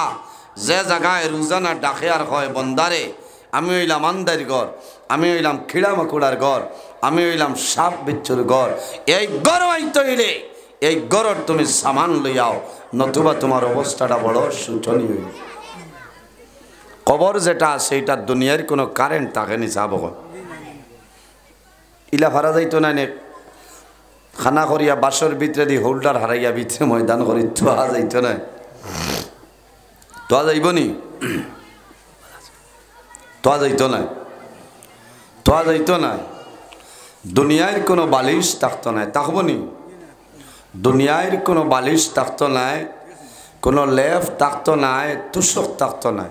যে জায়গায় রোজানা ডাকে আর হয় বন্দারে আমি হইলাম আন্দারি ঘর, আমি হইলাম খিড়া মাকুড়ার ঘর, আমি হইলাম সাপ বিচ্ছুর ঘর। এই ঘর আইতে হইলে এই ঘরের তুমি সামান লইয়াও, নতুবা তোমার অবস্থাটা বড় শোচনীয় হইল। কবর যেটা সেইটা দুনিয়ার কোনো কারেন্ট থাকেনি। চাব ইলা হারা যাইতো না, নে খানা করিয়া বাসর ভিতরে দি হোল্ডার হারাইয়া ভিতরে ময়দান করি তোয়া যাইতো না, তোয়া যাইব নি, তোয়া যাইতো না, তোয়া যাইতো না। দুনিয়ার কোনো বালিশ থাকতো নাই, থাকব নি? দুনিয়ার কোনো বালিশ থাকতো নাই, কোনো লেফ থাকতো নাই, তুষক থাকতো নাই,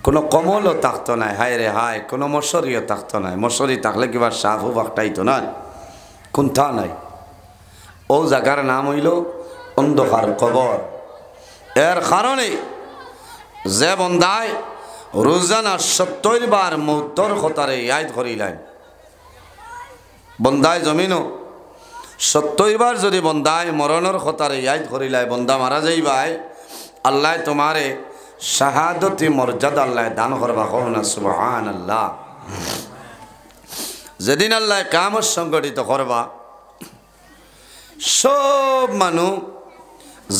কোনো কমলও থাকতো নাই, হায় রে হায়, কোনো মশারিও থাকতো নাই। মশারি থাকলে কিবা সাফও বাকটাইতো না, কোনটা নাই। ও জায়গার নাম হইল অন্ধকার কবর। এর কারণে যে বন্দায় রোজানা 70 বার মৌতর খতারে ইয়াদ করিলেন, বন্দায় জমিনও 70 বার যদি বন্দায় মরণের খতারে ইয়াদ করিলাই, বন্দা মারা যাইবাই, আল্লাহ তোমারে শাহাদতি মর্যাদা আল্লাহ দান করবা। কওনা সুবহানাল্লাহ। যেদিন আল্লাহ কিয়ামত সংগঠিত করবা, সব মানুষ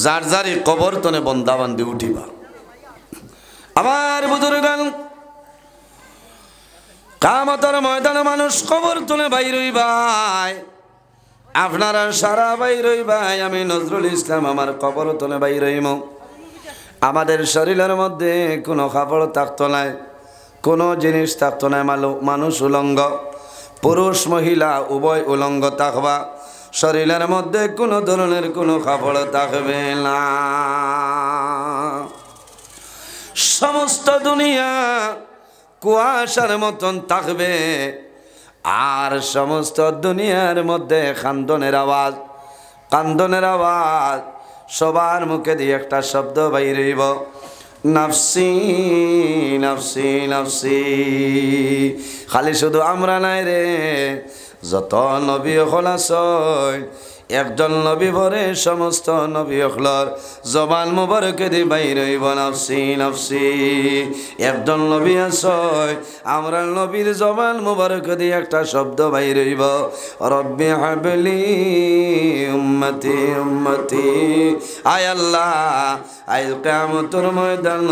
যার যারি কবর তনে বন্দা বান্ধি উঠিবা। আমার বুজুর্গান, কিয়ামতের ময়দানে মানুষ কবর তনে বাইর হইবাই, আপনারা সারা বাইর হইবাই। আমি নজরুল ইসলাম আমার কবর তনে বাইর হইম। আমাদের শরীরের মধ্যে কোনো কাপড় থাকতো নাই, কোনো জিনিস থাকতো না, মানুষ উলঙ্গ, পুরুষ মহিলা উভয় উলঙ্গ থাকবা। শরীরের মধ্যে কোনো ধরনের কোনো কাপড় থাকবে না। সমস্ত দুনিয়া কুয়াশার মতন থাকবে, আর সমস্ত দুনিয়ার মধ্যে কান্দনের আওয়াজ, কান্দনের আওয়াজ। সবার মুখে দিয়ে একটা শব্দ বাইর হইব, নাফসি নাফসি নাফসি। খালি শুধু আমরা নাই রে, যত নবী হল আসয়, একজন নবী ভরে সমস্ত নবী হলর জবান মুবারকে দি বাইর হইব নাফসি নাফসি। একজন নবী আসয়, আমরা নবীর জবান মুবারকে দি একটা শব্দ বাইর হইব, রব্বি হাবলি উম্মতি উম্মতি। আয় আল্লাহ, আজ কিয়ামতের ময়দান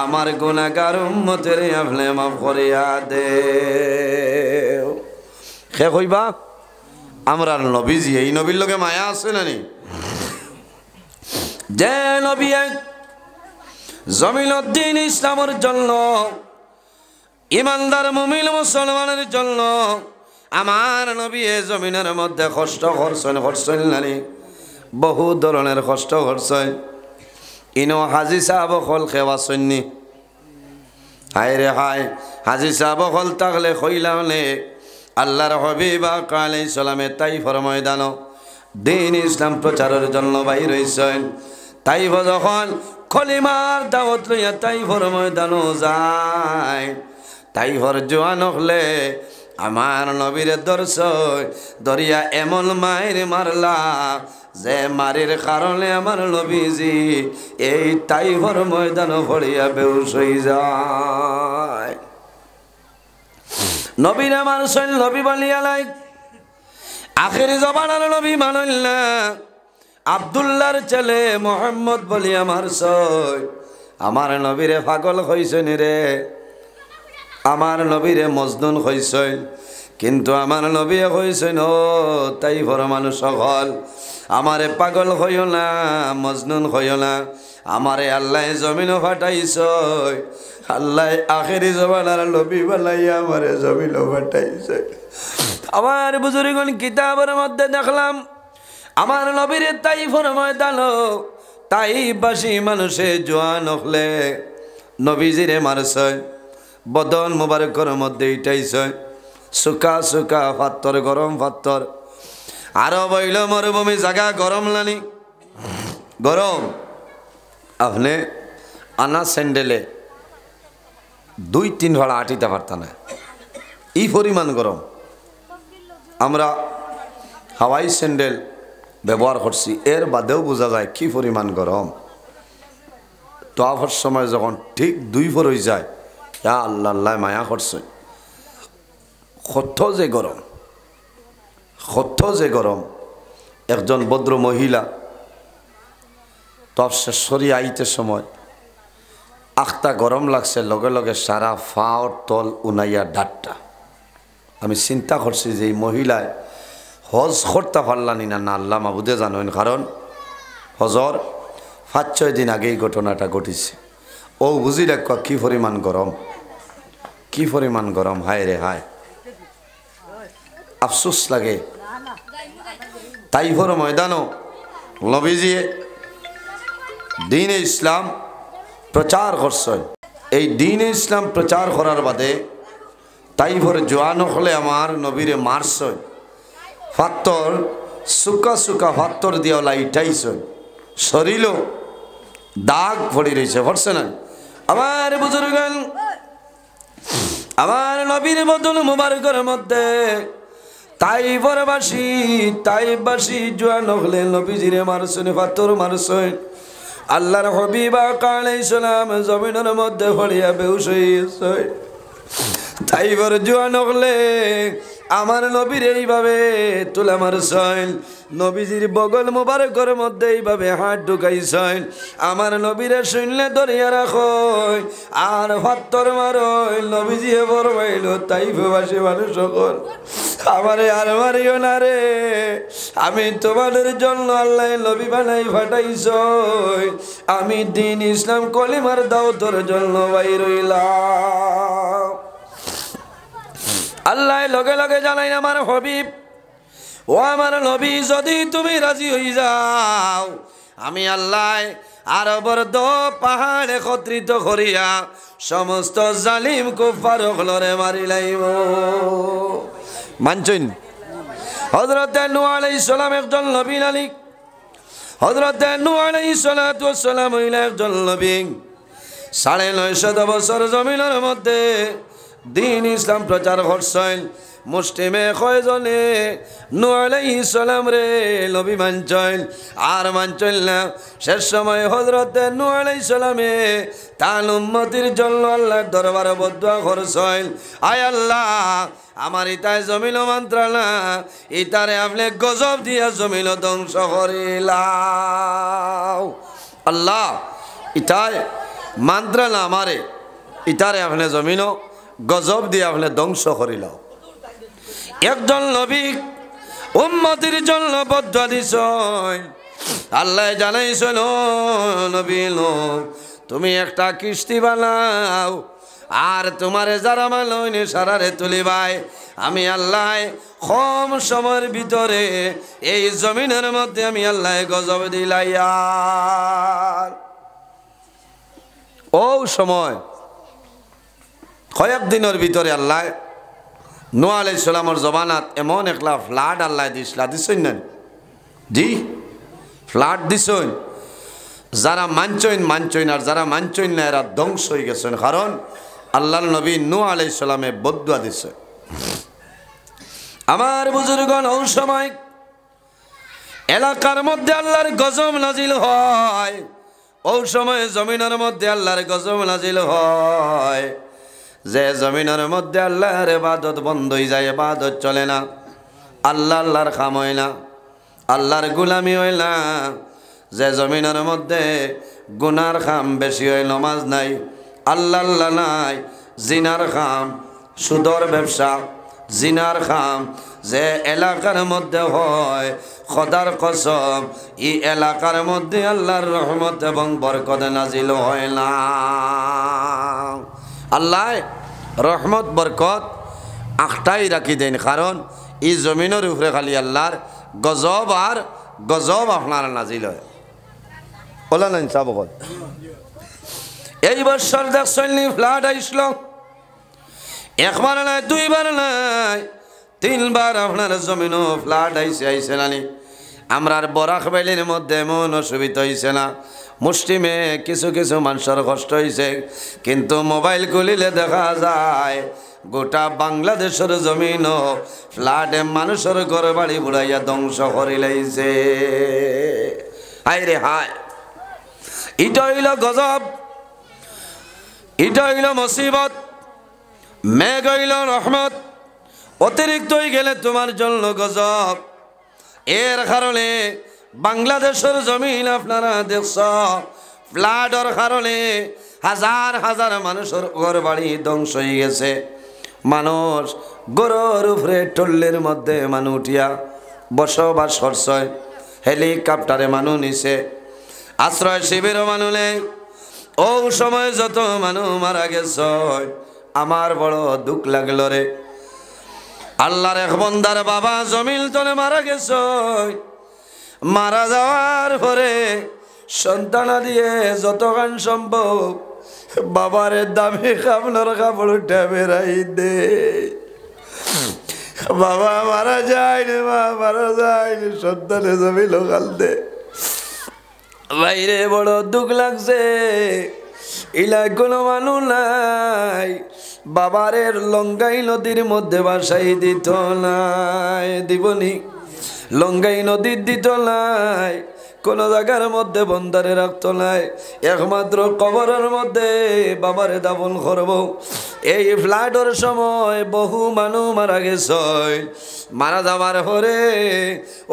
আমার গুনাহগার উম্মতের আপনি মাফ করিয়া দে। কে কইবা? আমরা নবীজি, এই নবীর লগে মায়া আছে না নি? যে নবী জমিনত দ্বীন ইসলামের জন্য, ইমানদার মুমিন মুসলমানের জন্য আমার নবী এ জমিনের মধ্যে কষ্ট করছেন নানি, বহু ধরনের কষ্ট করছেন। ইনো হাজি সাহেব হল খেওয়া সন্নি, হায় রে হায়, হাজি সাহেব হল থাকলে কইলামলে আল্লাহর হাবিব আলাইহিস সালামে তাইফর ময়দান দ্বীন ইসলাম প্রচারের জন্য বাইর হইছেন। তাইফ যখন কলিমার দাওয়াত লইয়া তাইফর ময়দানও যায়, তাইফর জোয়ান হলে আমার নবীর দরিয়া এমন মায়ের মারলা যে মারির কারণে আমার নবীজি এই তাইফর ময়দান ভরিয়া বেহুশ হয়ে যায়। নবীর আমার সৈল নবী বলিয়া লাই, আখেরি জবানার নবী মানল না, আব্দুল্লাহর ছেলে মোহাম্মদ বলি আমার সই, আমার নবীরে পাগল হইছেন রে, আমার নবীরে মজনুন হইছেন। কিন্তু আমার নবী হইছেন ও তাইফর মানুষ সকল, আমারে পাগল হইও না, মজনুন হইও না, আমারে আল্লাহ জমিন ফাটাইছ, আল্লাহ আখেরি জবানার নবী বানাইয়া আমারে জমিন ফাটাইছ। আমার বুজুর্গণ কিতাবের মধ্যে দেখলাম আমার নবীর তাইফর ময়দান তাইফবাসী মানুষে জোয়ান হলে নবীজিরে মারছে, বদন মুবারকের মধ্যে ইটাইছে, শুকা শুকা পাত্তর, গরম পাত্তর। আরো বইল মরুভূমি জায়গা গরম লানি, গরম। আপনি আনা স্যান্ডেলে 2-3 ভাড়া আটিতে পারত না, এই পরিমাণ গরম। আমরা হাওয়াই স্যান্ডেল ব্যবহার করছি, এর বাদেও বোঝা যায় কি পরিমাণ গরম। তো আবার সময় যখন ঠিক 2 ভর হয়ে যায়, আল্লাহ আল্লাহ মায়া করছে, কত যে গরম, কত যে গরম। একজন ভদ্র মহিলা তফসরি আইতে সময় আখতা গরম লাগছে, লগে লগে সারা ফাওর তল উনাইয়া ডাটটা। আমি চিন্তা করছি যে এই মহিলায় হজ করতে পারলানি না, না আল্লাহ মাবুদে জানেন, কারণ হজর 5-6 দিন আগে এই ঘটনাটা ঘটেছে। ও বুঝি রাখ কি পরিমাণ গরম, কি পরিমাণ গরম, হায় রে হায়, আফসোস লাগে। তাইফর ময়দানও নবীজি দ্বীনে ইসলাম প্রচার করছেন। এই দ্বীনে ইসলাম প্রচার করার বাদে তাইফর জোয়ান হলে আমার নবীরে মারছেন, পাত্তর শুকা শুকা পাত্তর দিয়া লাইটাইছেন, শরীরও দাগ পড়ে রয়েছে, পড়ছে না। আমার বুজুর্গান, আমার নবীর বদন মুবারকের মধ্যে তাইফবাসী জোয়ান হলে নবীজিরে মারছেন, পাত্তর মারছেন। আল্লাহর হাবিব আলাইহিস সালাম জমিনের মধ্যে পড়িয়া বেহুশ হইছে। তাইফর জোয়ান হলে আমার নবীর এইভাবে তুলে মারছেন, নবীজির বগল মুবারকের মধ্যে এইভাবে হাত ঢুকাইছেন। আমার নবীরে শুনলে ধরিয়া রাখো আর পাত্তর মারই। নবীজি বরমাইল তাইফবাসী মানুষ সকল, আমারে আর মারিও না রে, আমি তোমাদের জন্য আল্লাহ নবী বানাই ফাটাইছ, আমি দ্বীন ইসলাম কলিমার দাওয়াতের জন্য বাইর হইলাম। আল্লাহ লগে লগে জানাই আমার হাবিব, ও আমার নবী, যদি তুমি রাজি হয়ে যাও, আমি আল্লাহ আরবর 10 পাহাড় একত্রিত করিয়া সমস্ত জালিম কুফার হলরে মারি লাইব। মানছেন? হযরত নূহ আলাইহিস সালাম একজন নবী নানি, হযরত নূহ আলাইহিস সালাতু ওয়াস সালাম হইলেন একজন নবী। 950 বছর জমিনের মধ্যে দ্বীন ইসলাম প্রচার করছেন। মুসলিমে কয়জনে নূহ আলাইহিস সালাম রে নবী মানছেন আর মানছেন না। শেষ সময় হযরত নূহ আলাইহিস সালামে তার উম্মতির জন্য আল্লাহর দরবারে বদদুয়া করছেন, আয় আল্লাহ, আমার ইতায় জমিন মন্ত্রানা, ইতারে আপনি গজব দিয়া জমিন ধ্বংস করিলাও। আল্লাহ, ইতায় মন্ত্রানা আমারে, ইতারে আপনি জমিন গজব দিয়ে আপনি ধ্বংস করিলাও। একজন নবী উম্মতির জন্য বদদুয়া দিছেন। আল্লাহ জানাইছেন, ও নবী, তুমি একটা কিস্তি বানাও আর তোমারে যারা মালইনে সারারে তুলিবাই আমি আল্লাহ কম সময়ের ভিতরে এই জমিনের মধ্যে আমি আল্লাহ গজব দিলাইয়ার ও সময় কয়েক দিনের ভিতরে আল্লাহ নূহ আলাইহিস সালামের জমানাত এমন একলা ফ্লাড আল্লাহ দিছেন না জি ফ্লাড দিছেন যারা মানছইন আর যারা মানছইন না এরা ধ্বংস হয়ে গেছেন কারণ আল্লাহর নবী নূহ আলাইহিস সালামে বদদুয়া দিছে আমার বুজুর্গগণ ওই সময় এলাকার মধ্যে আল্লাহর গজব নাজিল হয় ওই সময় জমিনের মধ্যে আল্লাহর গজব নাজিল হয় যে জমিনের মধ্যে আল্লাহর ইবাদত বন্ধ হয়ে যায় ইবাদত চলে না আল্লাহর কাম হয় না আল্লাহর গোলামি হয় না যে জমিনের মধ্যে গুনার কাম বেশি হয় নামাজ নাই আল্লাহ নাই জিনার কাম সুদর ব্যবসা জিনার কাম যে এলাকার মধ্যে হয় খোদার কসম এই এলাকার মধ্যে আল্লাহর রহমত এবং বরকত নাজিল হয় না আল্লাহ রহমত বরকত আখটাই রাখি দেন কারণ এই জমিনের উপরে খালি আল্লাহর গজব আর গজব আপনার নাজিল হয় বলা নাই সাবক এই বছর দেখছেন ফ্লাড আইসল একবার নাই দুইবার নাই তিনবার আপনার জমিনও ফ্লাড আইসে নানি আমরার বরাক বেলির মধ্যে এমন অসুবিধা হয়েছে না মুসলিমে কিছু কিছু মানুষের কষ্ট হয়েছে কিন্তু মোবাইল খুলিলে দেখা যায় গোটা বাংলাদেশের জমিনও ফ্লাডে মানুষের ঘর বাড়ি বুড়াইয়া ধ্বংস করে লাইছে হায় রে হায় এটা হইল গজব এটা হইল মুসিবত মেঘ হইল রহমত অতিরিক্ত হয়ে গেলে তোমার জন্য গজব এর কারণে বাংলাদেশের জমিন আপনারা দেখছ ফ্লাডের কারণে হাজার হাজার মানুষের ঘর বাড়ি ধ্বংস হয়ে গেছে মানুষ গরুর উপরে টল্লের মধ্যে মানুষ উঠিয়া বসবাস করছে হেলিকপ্টারে মানুষ নিছে আশ্রয় শিবিরও মানুষ নেই ও সময় যত মানুষ মারা গেছে আমার বড় দুঃখ লাগলো রে আল্লাহর এক বান্দার বাবা জমিল তলে মারা গেছে মারা যাওয়ার পরে সন্তান দিয়ে যতক্ষণ সম্ভব বাবারে দামি আপনার কাপড় বেড়াই দে বাবা মারা যায়নি মা মারা যায়নি সন্তানে জমিল কাল দে বাইরে বড় দুঃখ লাগছে ইলা কোনো মানুষ নাই বাবারের লঙ্গাই নদীর মধ্যে বাসাই দিত নাই দিবনি লঙ্গাই নদীর দিত নাই কোন জায়গার মধ্যে বন্দারে রাখতো নাই একমাত্র কবরের মধ্যে বাবারে দাফন করব এই ফ্লাডের সময় বহু মানুষ মারা গেছে মারা যাবার পরে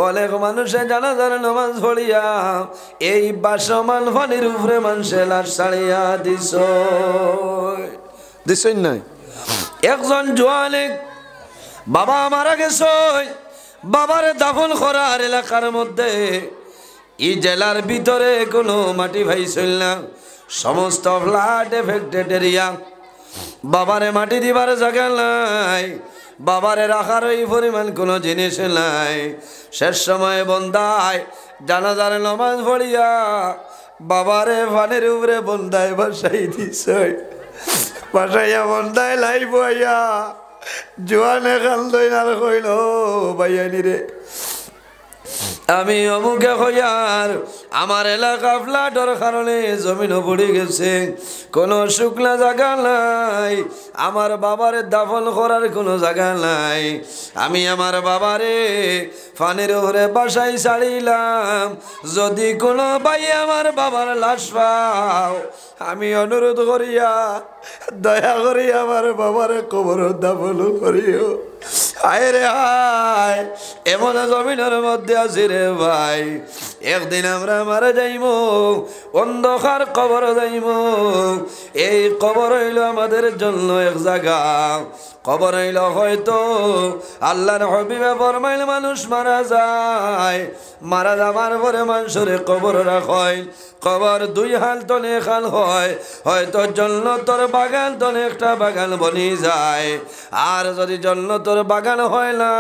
অনেক মানুষে জানাজার নামাজ পড়িয়া এই বাসমান পানির উপরে মানুষে লাশ ছাড়িয়া দিছই নাই একজন জোয়ানে বাবা মারা গেছে বাবারে দাফন করার এলাকার মধ্যে এই জেলার ভিতরে কোনো মাটি ভাইছিল না সমস্ত ফ্লাড এফেক্টেড এরিয়া বাবারে মাটি দিবার জায়গা নাই বাবারে রাখার ওই পরিমাণ কোনো জিনিস নাই শেষ সময় বন্দায় জানাজার নামাজ পড়িয়া বাবারে পানির উপরে বন্দায় বাসাই দিছে বাসাইয়া বন্দায় লাই বইয়া জোয়ানে কান্দই না কইল ভাইয়ানি রে আমি অমুকে হইয়ার আমার এলাকা ফ্লাডের কারণে জমিনও পড়ে গেছে কোনো শুকনা জায়গা নাই আমার বাবারে দাফন করার কোনো জায়গা নাই আমি আমার বাবারে ফানের উপরে বাসায় ছাড়িলাম যদি কোনো ভাই আমার বাবার লাশ পাও আমি অনুরোধ করিয়া দয়া করি আমার বাবারে কবর দাফন করিও হায় রে হায় এমন জমিনের মধ্যে আছি রে ভাই একদিন আমরা মারা যাইব, অন্ধকার কবর যাইব। এই কবর হইল আমাদের জন্য এক জায়গা। কবর হইল হয়তো আল্লাহর হাবিবে ফরমাইল মানুষ মারা যায়, মারা যাবার পরে মানুষের কবর রাখয়। কবর দুই হাল তলে খাল হয়, হয়তো জান্নাতের বাগান তলে একটা বাগান বনি যায়। আর যদি জান্নাতের বাগান হয় না,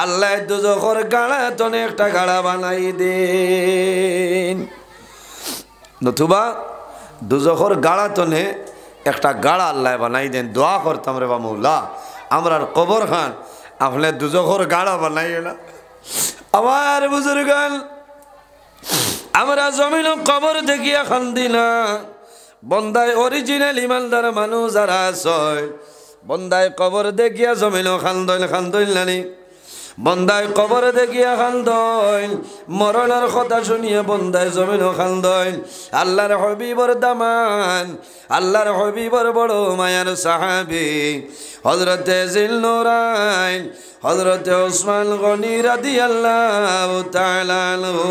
আল্লাহ দুজখের গাড়া তলে একটা গাড়া বানাই দেন। নতুবা দুজখের গাড়া তলে একটা গাড়া আল্লাহ বানাই দেন। দোয়া করতাম রে বা মৌলা, আমরার কবর খান আপনি দুজখের গাড়া বানাই না। আমার বুজুর্গান, আমরা জমিন কবর দেখিয়া খান্দি না। বন্দায় অরিজিনাল ইমানদার মানুষ যারা আছে, বন্দায় কবর দেখিয়া জমিন খান্দইল নানি। বন্দায় কবর দেখিয়া খান্দইল, মরণের কথা শুনিয়ে বন্দায় জমিন খান্দইল। আল্লাহর হাবিবর দামান, আল্লাহর হাবিবর বড় মায়ার সাহাবী হযরতে জিলনুরাইন হযরতে ওসমান গনি রাদিয়াল্লাহু তাআলা আনহু।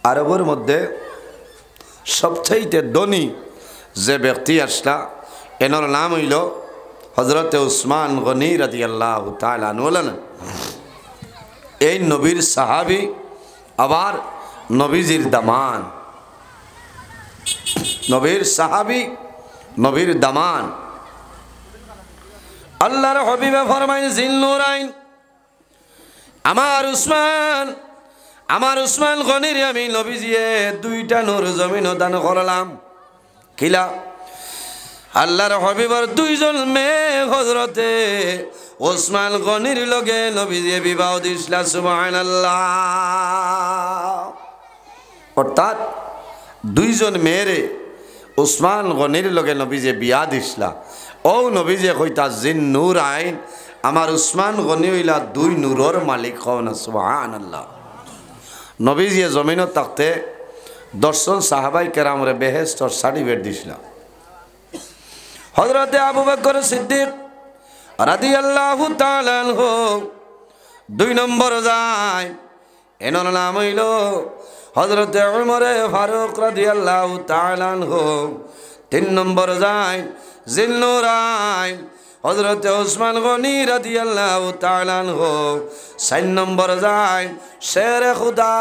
আরবের মধ্যে সবচাইতে ধনী যে ব্যক্তি আসলা, এনার নাম হইল হযরতে ওসমান গনি রাদিয়াল্লাহু তাআলা আনহু। এই নবীর সাহাবী, আবার নবীজির দামান। নবীর সাহাবী, নবীর দামান। আল্লাহর হাবিবে ফরমাইন জিলনুরাইন, আমার উসমান গনির আমি নবীজিয়ে দুইটা নূর জমিন দান করলাম। কিলা? আল্লাহর হাবিবর দুইজন মেয়ে হযরতে ওসমান গনির লগে নবীজিয়ে বিবাহ দিছিলা। সুবহানাল্লাহ। অর্থাৎ দুইজন মেয়েরে ওসমান গনির লগে নবীজিয়ে বিয়া দিছিলা। ও নবীজিয়ে কইতা জিলনুরাইন, আমার উসমান গনি হইলা দুই নূরের মালিক হন। সুবহানাল্লাহ। নবীজিয়ে জমিনত থাকতে 10 জন সাহাবাই কেরামরে বেহেশতর সার্টিফিকেট দিছিল। হযরতে আবু বকর সিদ্দিক রাদিয়াল্লাহু তাআলা আনহু 2 নম্বর যায়, এনার নাম হইল হযরতে উমর ফারুক রাদিয়াল্লাহু তাআলা আনহু। 3 নম্বর যায় জিলনুরাইন হযরতে ওসমান গনি রাদিয়াল্লাহু তাআলা আনহু। 4 নম্বর যায় শেরে খুদা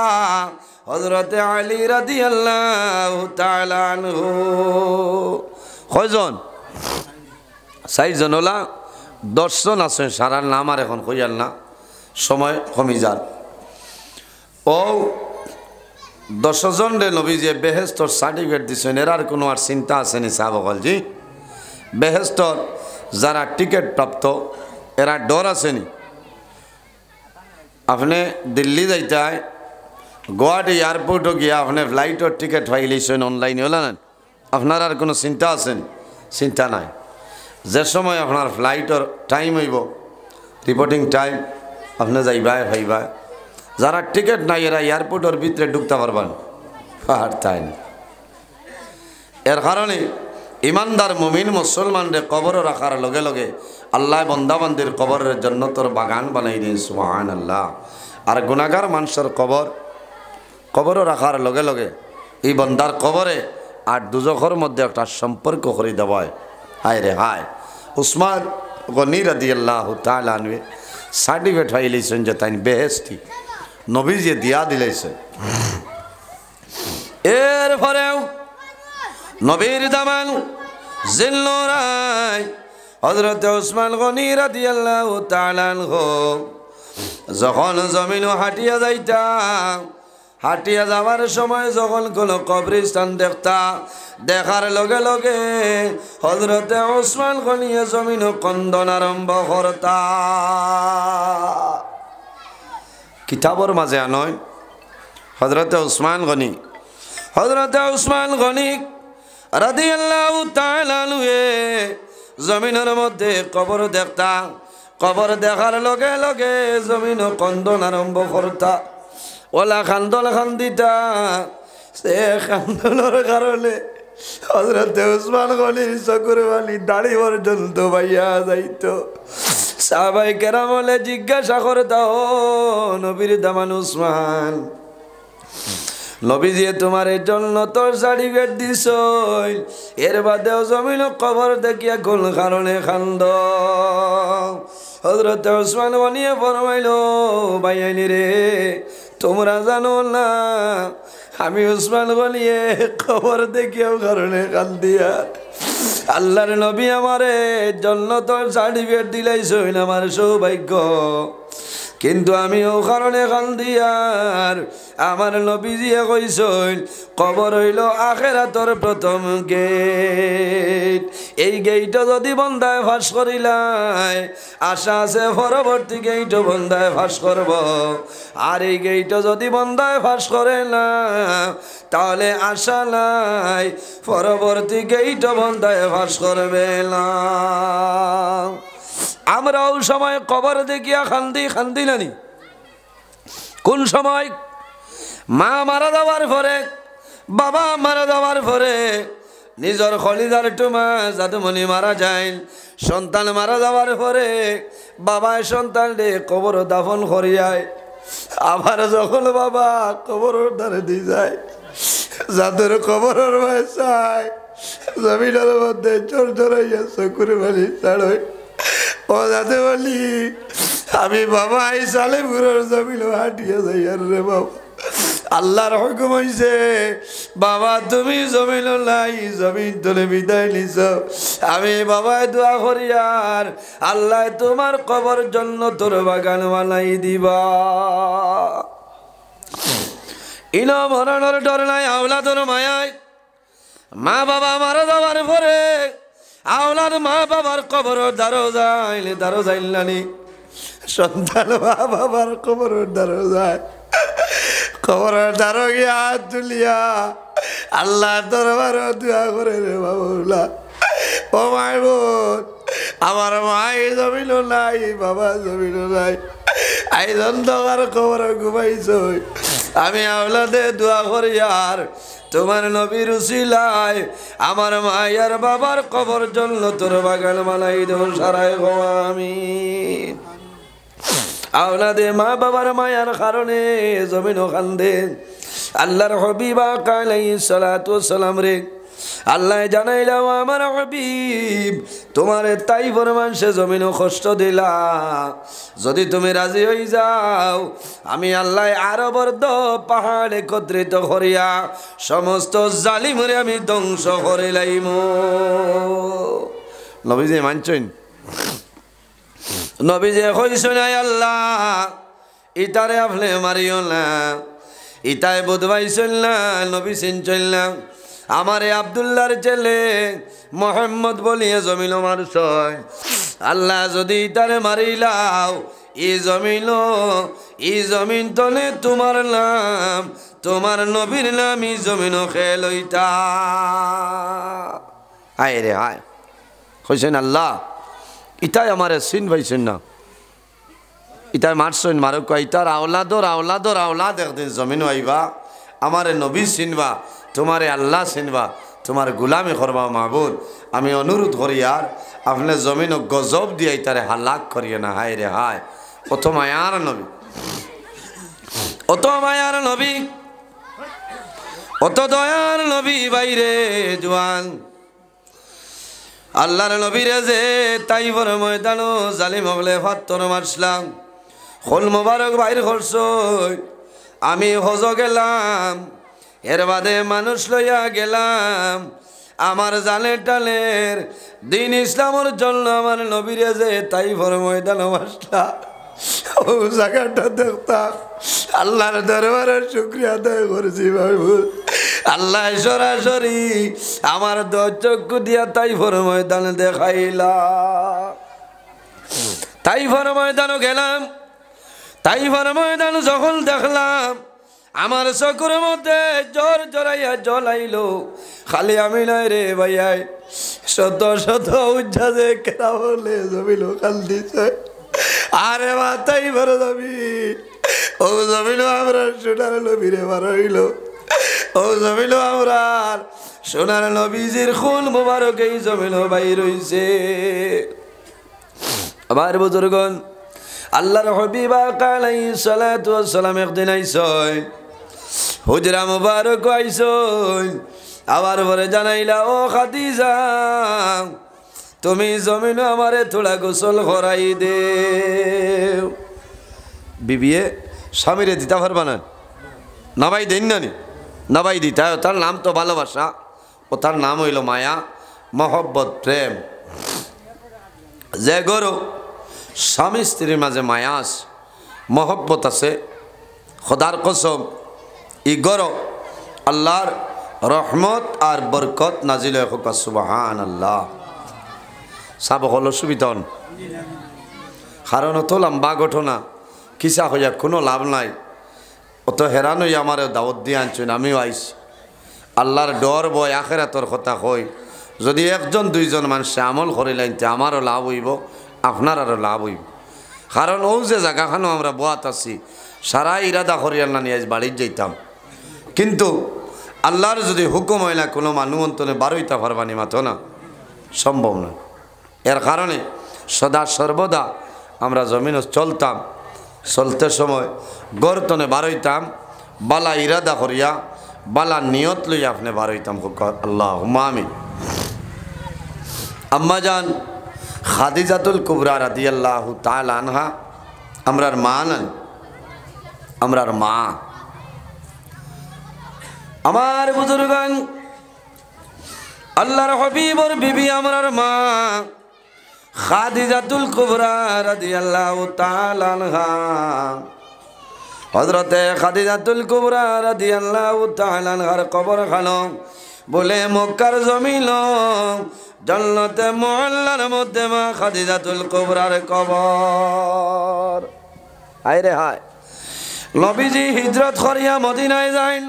হযরতে আলী রাদিয়াল্লাহু তাআলা আনহু। কয়জন? 4 জন হলা। 10 জন আছে, সারার নাম আর এখন কইয়াল না, সময় কমি যার। ও 10 জন রে নবীজি বেহেশতর সার্টিফিকেট দিছেন। এরার কোনো আর চিন্তা আছে নি সাহাবাগল জি? বেহেশতর যারা টিকিট প্রাপ্ত এরা ডর আসেনি। আপনি দিল্লি যাইতে হয়, গুয়াহাটি এয়ারপোর্টও গিয়া আপনি ফ্লাইটের টিকিট পাইলেছেন অনলাইনে, হল না? আপনার আর কোনো চিন্তা আছেন? চিন্তা নাই। যে সময় আপনার ফ্লাইটের টাইম হইব, রিপোর্টিং টাইম, আপনি যাইবা ভাইবা। যারা টিকিট নাই এরা এয়ারপোর্টের ভিতরে ঢুকতে পারবেন আর তাই না। এর কারণে ইমানদার মুমিন মুসলমানরে কবর রাখার লগে লগে আল্লাহ বন্দাবান্দির কবরের জান্নাতের বাগান বানাই দেন। সুবহানাল্লাহ। আর গুনাহগার মানুষের কবর রাখার লগে লগে এই বন্দার কবরে আর দুজখের মধ্যে একটা সম্পর্ক করে দেওয়ায়। হায় রে হায়। উসমান গনি রাদিয়াল্লাহু তাআলা আনহু সার্টিফিকেট পাইলেছেন যে তাই বেহেশতি নবীজি দিয়া দিলেছে। এরপরেও নবীর দামান জিলনুরাইন হযরতে ওসমান গনি রাদিয়াল্লাহু তাআলা আনহু যখন জমিন হাঁটিয়া যাইতা, হাঁটিয়া যাওয়ার সময় যখন কোনো কবরস্থান দেখতা, দেখার লগে লগে হযরতে ওসমান গনিয়ে জমিন কন্দন আরম্ভ করতা। কিতাবর মাঝে আনয় হযরতে ওসমান গনি রাদিয়াল্লাহু তাআলা আনহু জমিনের মধ্যে কবর দেখতা। কবর দেখার লগে লগে জমিন কন্দন আরম্ভ করতা। ওলা খান্দন খান্দিতা। সে খান্দনের কারণে হযরতে ওসমান গনির চকুর বালি দাড়ি পর্যন্ত বাইয়া যাইত। সাহাবাই কেরাম বলে জিজ্ঞাসা করে দাও নবীর দামান উসমান, নবীজি তোমার এর জন্য তোর সার্টিফিকেট দিস, এর বাদেও জমিন কবর দেখিয়া কোন কারণে খান্দ? হযরত উসমান বানিয়ে ফরমাইল, ভাইয়ানি রে তোমরা জানো না আমি উসমান বলিয়ে খবর দেখিয়াও কারণে কান্দিয়া আল্লাহর নবী আমারে জন্য তোর সার্টিফিকেট দিলাইছইন আমার সৌভাগ্য, কিন্তু আমি ও কারণে কান্দিয়ার আমার নবীজিয়ে কইছইন কবর হইল আখিরাতের প্রথম গেট, এই গেইট যদি বন্ধায় ফাঁস করিলাই আশা আছে পরবর্তী গেইট বন্ধায় ফাঁস করব, আর এই গেইট যদি বন্ধায় ফাঁস করে না তাহলে আশা নাই পরবর্তী গেইট বন্ধায় ফাঁস করবে না। আমরাও সময় কবর দেখিয়া খান্দি নানি? কোন সময়? মা মারা যাওয়ার পরে, বাবা মারা যাওয়ার পরে, নিজের খলিজার টুমা জাদুমণি মারা যায়, সন্তান মারা যাওয়ার পরে বাবায় সন্তানকে কবর দাফন করিয়ায়, আবার যখন বাবা কবর ধারে দিয়ে যায় জাদুর কবরের চায় জমিনের মধ্যে চোর চড়াইয়া চকুর বাড়ি ছাড়ই, ও যাতে বলি আমি বাবা এই সালেপুরের জমিন হাঁটিয়ে যাই আর রে বাবা আল্লাহর হুকুম হইছে বাবা তুমি জমিন নাই জমিন তুলে বিদায় নিছ, আমি বাবায় দোয়া করি আর আল্লাহ তোমার কবর জন্য তোর বাগান বানাই দিবা। ইনো মরণের ডর নাই আওলাদের মায়ায়, মা বাবা মারা যাওয়ার পরে আওলাদ মা বাবার কবর দ্বারো যাইল নানি, সন্তান মা বাবার কবর দ্বারো যায়, কবরের দ্বারো গিয়া হাত তুলিয়া আল্লাহ দরবার দোয়া করে রে বাবুলা, ও মাই বোন আমার মাই জমিল নাই বাবা জমিল নাই, আই অন্ধকার কবর ঘুমাইছ, আমি আওলাদে দোয়া করি আর তোমার নবীর উসিলায় আমার মায়ের বাবার কবর জন্য তোর বাগান বানাই দেব সারাই গো আমিন। আওলাদে মা বাবার মায়ার কারণে জমিন কান্দে, আল্লাহর হাবিব আলাইহিস সালাতু ওয়াস সালাম রে আল্লাহ জানাইলাম আমার হাবিব তোমার তাই ফরমানসে জমিনও কষ্ট দিলা, যদি তুমি রাজি হয়ে যাও আমি আল্লাহ আরবের পাহাড় একত্রিত করিয়া সমস্ত জালিমরে আমি ধ্বংস করে লাইম। নবীজি মানছেন? নবীজি কইছেন আল্লাহ ইটারে আপনি মারিও না, ইটায় বুধবাইছেন না, নবী চিনছেন না, আমারে আব্দুল্লাহর ছেলে মোহাম্মদ বলিয়ে জমিন মারছ, আল্লাহ যদি তারে মারিলাও ই জমিন তলে তোমার নাম তোমার নবীর নাম ই জমিন খেলইতা। হায় রে হায়, কইছেন আল্লাহ ইটাই আমারে চিন পাইছেন না, ইটাই মারছেন মারক, ইটার আওলাদ একদিন জমিন আইবা আমারে নবী চিনবা, তোমারে আল্লাহ চিনবা, তোমার গুলামি করবা মাহবুদ, আমি অনুরোধ করি আর আপনি জমিন গজব দিয়ে তারে হালাক করিয়ে না। হায় রে হায়, অত মায়ার নবী, অত মায়ার নবী, অত দয়ার নবী বাইরে জোয়ান আল্লাহর নবীরে যে তাইফের ময়দানো জালিম হলে ফাত্তর মারছিলাম, খোল মোবারক বাইর করছ, আমি হজ গেলাম, এর বাদে মানুষ লইয়া গেলাম, আমার জালের টালের দিন ইসলামের জন্য আমার নবীরে যে তাইফের ময়দানো মারছিলাম, ও জায়গাটা দেখতাম আল্লাহর দরবারে শুকরিয়া আদায় করেছি মাহবুব, আল্লাহ সরাসরি আমার চক্ষু দিয়া তাইফের ময়দান দেখাইলা। তাইফের ময়দানও গেলাম, তাইফের ময়দান যখন দেখলাম আমার চকুর মধ্যে জ্বর জড়াইয়া জলাইল, খালি আমি নাই রে ভাইয়াই শত শত উজ্জাদে কেনা বলে জমিল কাল দিছে, আরে বা তাইফের জমিন, ও জমিল আমরা সোনার নবীরে মারাইল, ও জমিল আমরা সোনার নবীজির খুন মোবারক এই জমিল বাইর হইছে। আমার বুজুর্গন আল্লাহর হাবিব আলাইহিস সালাতু ওয়াস সালাম একদিন আইসয় হুজরা মুবারক আইসয় আবার পরে জানাইলা ও খাদিজা তুমি জমিন আমারে থোড়া গোসল করাই দে বিবিয়ে স্বামীরে দিতে পারবা না নাবাই দেন না নাবাই দিতে তার নাম তো ভালোবাসা ও তার নাম হইল মায়া মহব্বত প্রেম যে গরো স্বামী স্ত্রীর মাঝে মায়া আছে মহব্বত আছে খোদার কসম ই গরো আল্লাহর রহমত আর বরকত নাজিল হোক সুবহানাল্লাহ সাব হলো সুবিধন কারণ তো লম্বা ঘটনা কিসা হইয়া কোনো লাভ নাই অত হেরান হইয়া আমার দাওয়াত দিয়ে আনছেন আমিও আইছি আল্লাহর ডর বয় আখেরাতর কথা কই যদি একজন দুইজন মানুষে আমল করিলাইতে আমারও লাভ হইব আপনারও লাভ হইব কারণ ও যে জায়গাখানো আমরা বোয়াত আছি সারা ইরাদা করিয়াল না নিয়ে আজ বাড়ির যাইতাম কিন্তু আল্লাহর যদি হুকুম হয় না কোনো মানুষ অন্তনে বারোইতা পারবানি মাতো না সম্ভব না এর কারণে সদা সর্বদা আমরা জমিন চলতাম চলতে সময় গর্তনে বারোইতাম বালা ইরাদা করিয়া বালা নিয়ত লইয়া আপনি বারোইতাম আল্লাহ আমিন আম্মাজান খাদিজাতুল কুবরা রাদিয়াল্লাহু তাআলা আনহা আমরার মা নন আমরার মা আমার বুজুর্গান আল্লাহর হাবিবর বিবি আমরার মা খাদিজাতুল কুবরা রাদিয়াল্লাহু তাআলা আনহা হযরতে খাদিজাতুল কুবরা রাদিয়াল্লাহু তাআলা আনহার কবর খানো বলে মক্কার জমিন জান্নাতে মুআল্লার মধ্যে মা খাদিজাতুল কুবরার কবর হায় রে হায় নবীজি হিজরত করিয়া মদিনায় যান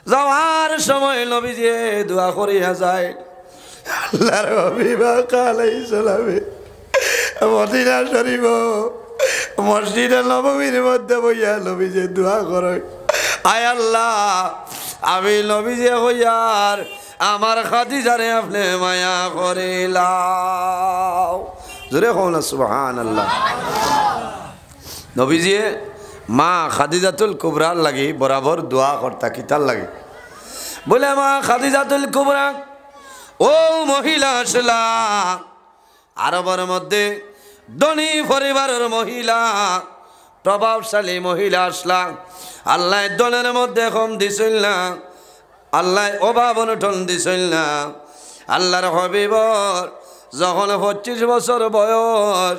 যাওয়ার সময় নবীজি দোয়া করিয়া যায় আল্লাহর হাবিব আলাইহিস সালামে মদিনা শরীফ মসজিদে নববীর মধ্যে বইয়া নবীজি দোয়া করে আয় আল্লাহ আমি নবীজি হইয়ার আমার খাদিজারে আপনি মায়া করিলাও জোরে কও না সুবহানাল্লাহ নবীজি মা খাদিজাতুল কুবরার লাগি বরাবর দোয়া করতা কিতার লাগে বলে মা খাদিজাতুল কুবরা ও মহিলা আসলা আরবের মধ্যে ধনী পরিবারের মহিলা প্রভাবশালী মহিলা আসলা আল্লাহ দলের মধ্যে কম দিছিল না আল্লাহ অভাব অনটন দিছিল না আল্লাহর হাবিবর যখন 25 বছর বয়স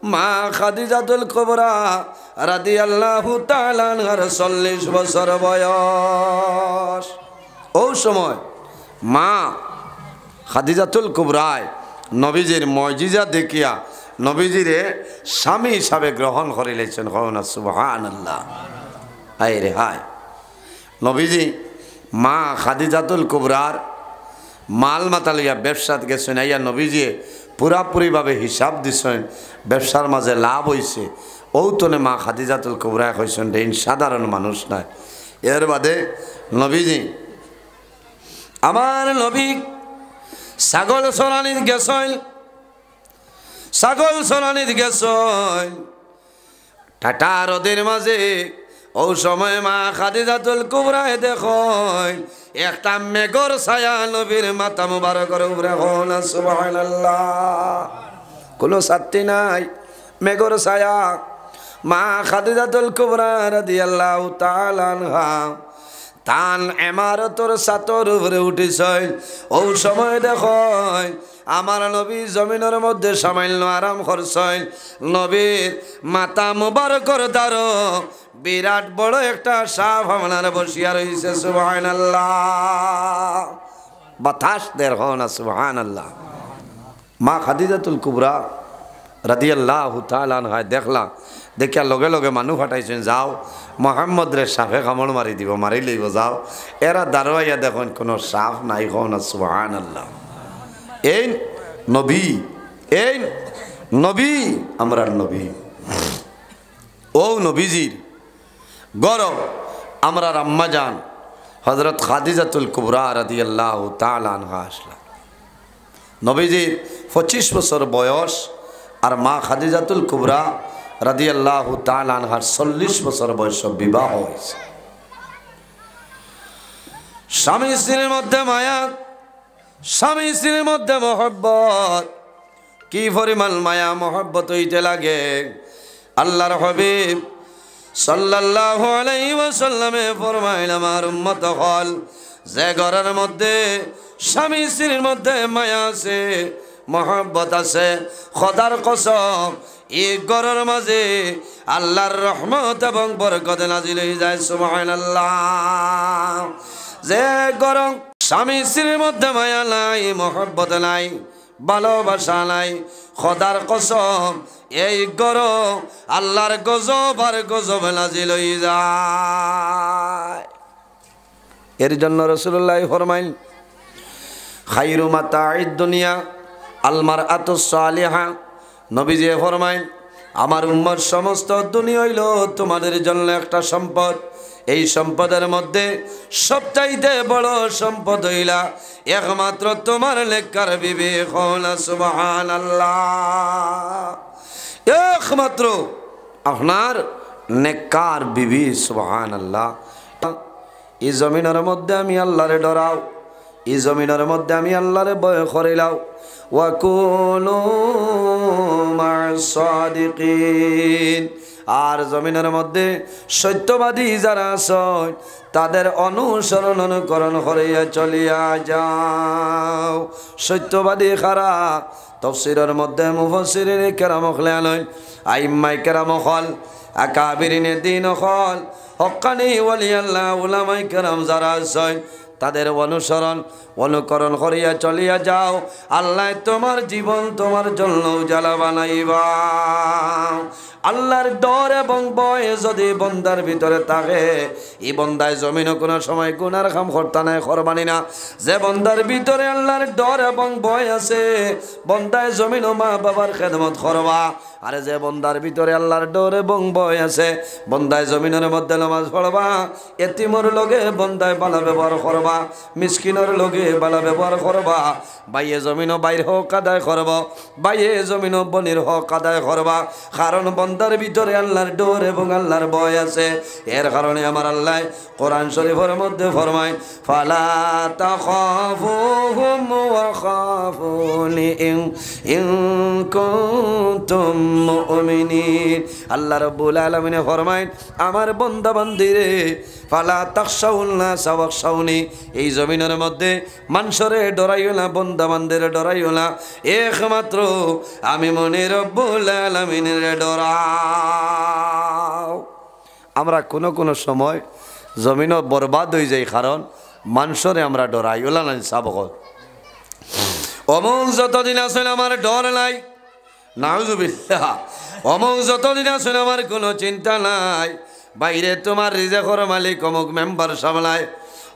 মা খাদিজাতুল কুবরা রাদিয়াল্লাহু তাআলা আনহার 40 বছর বয়স ওই সময় মা খাদিজাতুল কুবরায় নবীজির মুজিজা দেখিয়া নবীজিরে স্বামী হিসাবে গ্রহণ করে লেছেন কওনা সুবহানাল্লাহ হায় রে হায় নবীজি মা খাদিজাতুল কুবরার মাল মাতালিয়া ব্যবসাত গেছেন আইয়া নবীজি পুরাপুরিভাবে হিসাব দিছেন ব্যবসার মাঝে লাভ হয়েছে ঔতনে মা খাদিজাতুল কুবরা কইছেন দেন সাধারণ মানুষ নয় এর বাদে নবীজি আমার নবী ছাগল চরানিত গেছেন ছাগল চরানিত গেছেন টাটা রদের মাঝে ও সময় মা খাদিজাতুল কুবরায় দেখেন একটা মেঘর ছায়া নবীর মাথা মুবারকের উপরে হন সুবহানাল্লাহ কোনো সাথী নাই মেঘর ছায়া মা খাদিজাতুল কুবরা রাদিয়াল্লাহু তাআলা আনহা তান ইমারতর ছাতর উপরে উঠিছেন ও সময় দেখেন আমার নবী জমিনের মধ্যে সামান্য আরাম করছেন নবীর মাথা মুবারকের দ্বারা বিরাট বড় একটা সাপ আপনার বসিয়া রয়েছে সুবহানাল্লাহ বাতাস দের হন সুবহানাল্লাহ মা খাদিজাতুল কুবরা রাদিয়াল্লাহু তাআলা আনহা দেখলা দেখিয়া লগে লগে মানুষ ফাটাইছেন যাও মোহাম্মদ রে সাপে কামড় মারি দিব মারি লইব যাও এরা দাঁড়াইয়া দেখুন কোনো সাপ নাই হন সুবহানাল্লাহ এই নবী আমরা নবী ও নবীজির গৌরব আমরা আম্মা জান হযরত খাদিজাতুল কুবরা রাদিয়াল্লাহু তাআলা আনহা আসলা নবীজির 25 বছর বয়স আর মা খাদিজাতুল কুবরা রাদিয়াল্লাহু তাআলা আনহার 40 বছর বয়সে বিবাহ হয়েছে। স্বামী স্ত্রীর মধ্যে মায়া, স্বামী স্ত্রীর মধ্যে মহব্বত, কি পরিমাণ মায়া মহব্বত হইতে লাগে। আল্লাহর হাবিব সাল্লাল্লাহু আলাইহি ওয়াসাল্লামে ফরমাইলেন, আমার উম্মত হল যে ঘরের মধ্যে স্বামী স্ত্রীর মধ্যে মায়া আছে, মহব্বত আছে, খোদার কসম এই ঘরের মাঝে আল্লাহর রহমত এবং বরকত নাজিল হয়ে যায়। সুবহানাল্লাহ। যে ঘর স্বামী স্ত্রীর মধ্যে মায়া নাই, মহব্বত নাই, ভালোবাসা নাই, খোদার কসম এই ঘর আল্লাহর গজব আর গজব নাজিল হয়ে যায়। এর জন্য রাসূলুল্লাহ ফরমাইল, খায়রু মাতাঈদ দুনিয়া আল মারআতুস সালিহা। নবীজি ফরমাইল, আমার উম্মত সমস্ত দুনিয়া হইল তোমাদের জন্য একটা সম্পদ। এই সম্পদের মধ্যে সবচাইতে বড় সম্পদ হইলা একমাত্র তোমার নেককার বিবি। সুবহানাল্লাহ। একমাত্র আপনার নেককার বিবি। সুবহানাল্লাহ। এই জমিনের মধ্যে আমি আল্লাহরে ডরাও, এই জমিনের মধ্যে আমি আল্লাহরে ভয় করিলাও। ওয়াকুনু মা'আস সাদিকিন। আর জমিনের মধ্যে সত্যবাদী যারা আছেন তাদের অনুসরণ অনুকরণ করিয়া চলিয়া যাও। সত্যবাদী খারা তাফসীরের মধ্যে মুফাসসিরিন কেরাম হলেন, আইম্মায়ে কেরাম হল, আকাবিরিনে দ্বীন হল, হক্কানি ওয়ালি আল্লাহ উলামায়ে কেরাম যারা আছেন তাদের অনুসরণ অনুকরণ করিয়া চলিয়া যাও। আল্লাহ তোমার জীবন তোমার জন্য উজালা বানাইবা। আল্লাহর ডর এবং ভয় যদি বন্দার ভিতরে থাকে, এই বন্দায় জমিনও কোনো সময় গুনার কাম করতে নাই, করবানি না। যে বন্দার ভিতরে আল্লাহর ডর এবং ভয় আছে, বন্দায় জমিনও মা বাবার খেদমত করবা। আরে যে বন্দার ভিতরে আল্লাহর ডর এবং ভয় আছে, বন্দায় জমিনের মধ্যে নামাজ পড়বা, এতিমর লগে বন্দায় ভালো ব্যবহার করবা, মিসকিনের লগে ভালো ব্যবহার করবা। বাইয়ে জমিনও বাইর হক আদায় করব, বাইয়ে জমিনও বনির হক আদায় করবা। কারণ বন্দার ভিতরে আল্লাহর ডর এবং আল্লাহর ভয় আছে। এর কারণে আমার আল্লাহ কোরআন শরীফের মধ্যে ফরমায়, ফালা তাখাফুহুম ওয়া খাফুনি ইন কুনতুম মুমিনিন। আল্লাহ রাব্বুল আলামিন ফরমায়, আমার বান্দা বান্দিরে ফালা তাখশাউন নাসা ওয়াখশাউনি। এই জমিনের মধ্যে মানুষরে ডরাইও না, বান্দা বান্দিরে ডরাইও না, একমাত্র আমি মনে রব্বুল আলামিনের ডরাও। আমরা কোনো সময় জমিনও বরবাদ হয়ে যাই, কারণ মানুষরে আমরা ডরাই ওলা নাই। সাবক অমুক যতদিন আসলে আমার ডর নাই, নাউজুবিল্লাহ, অমুক যতদিন আসলে আমার কোনো চিন্তা নাই। বাইরে তোমার রিজেকর মালিক অমুক মেম্বার সামলায়,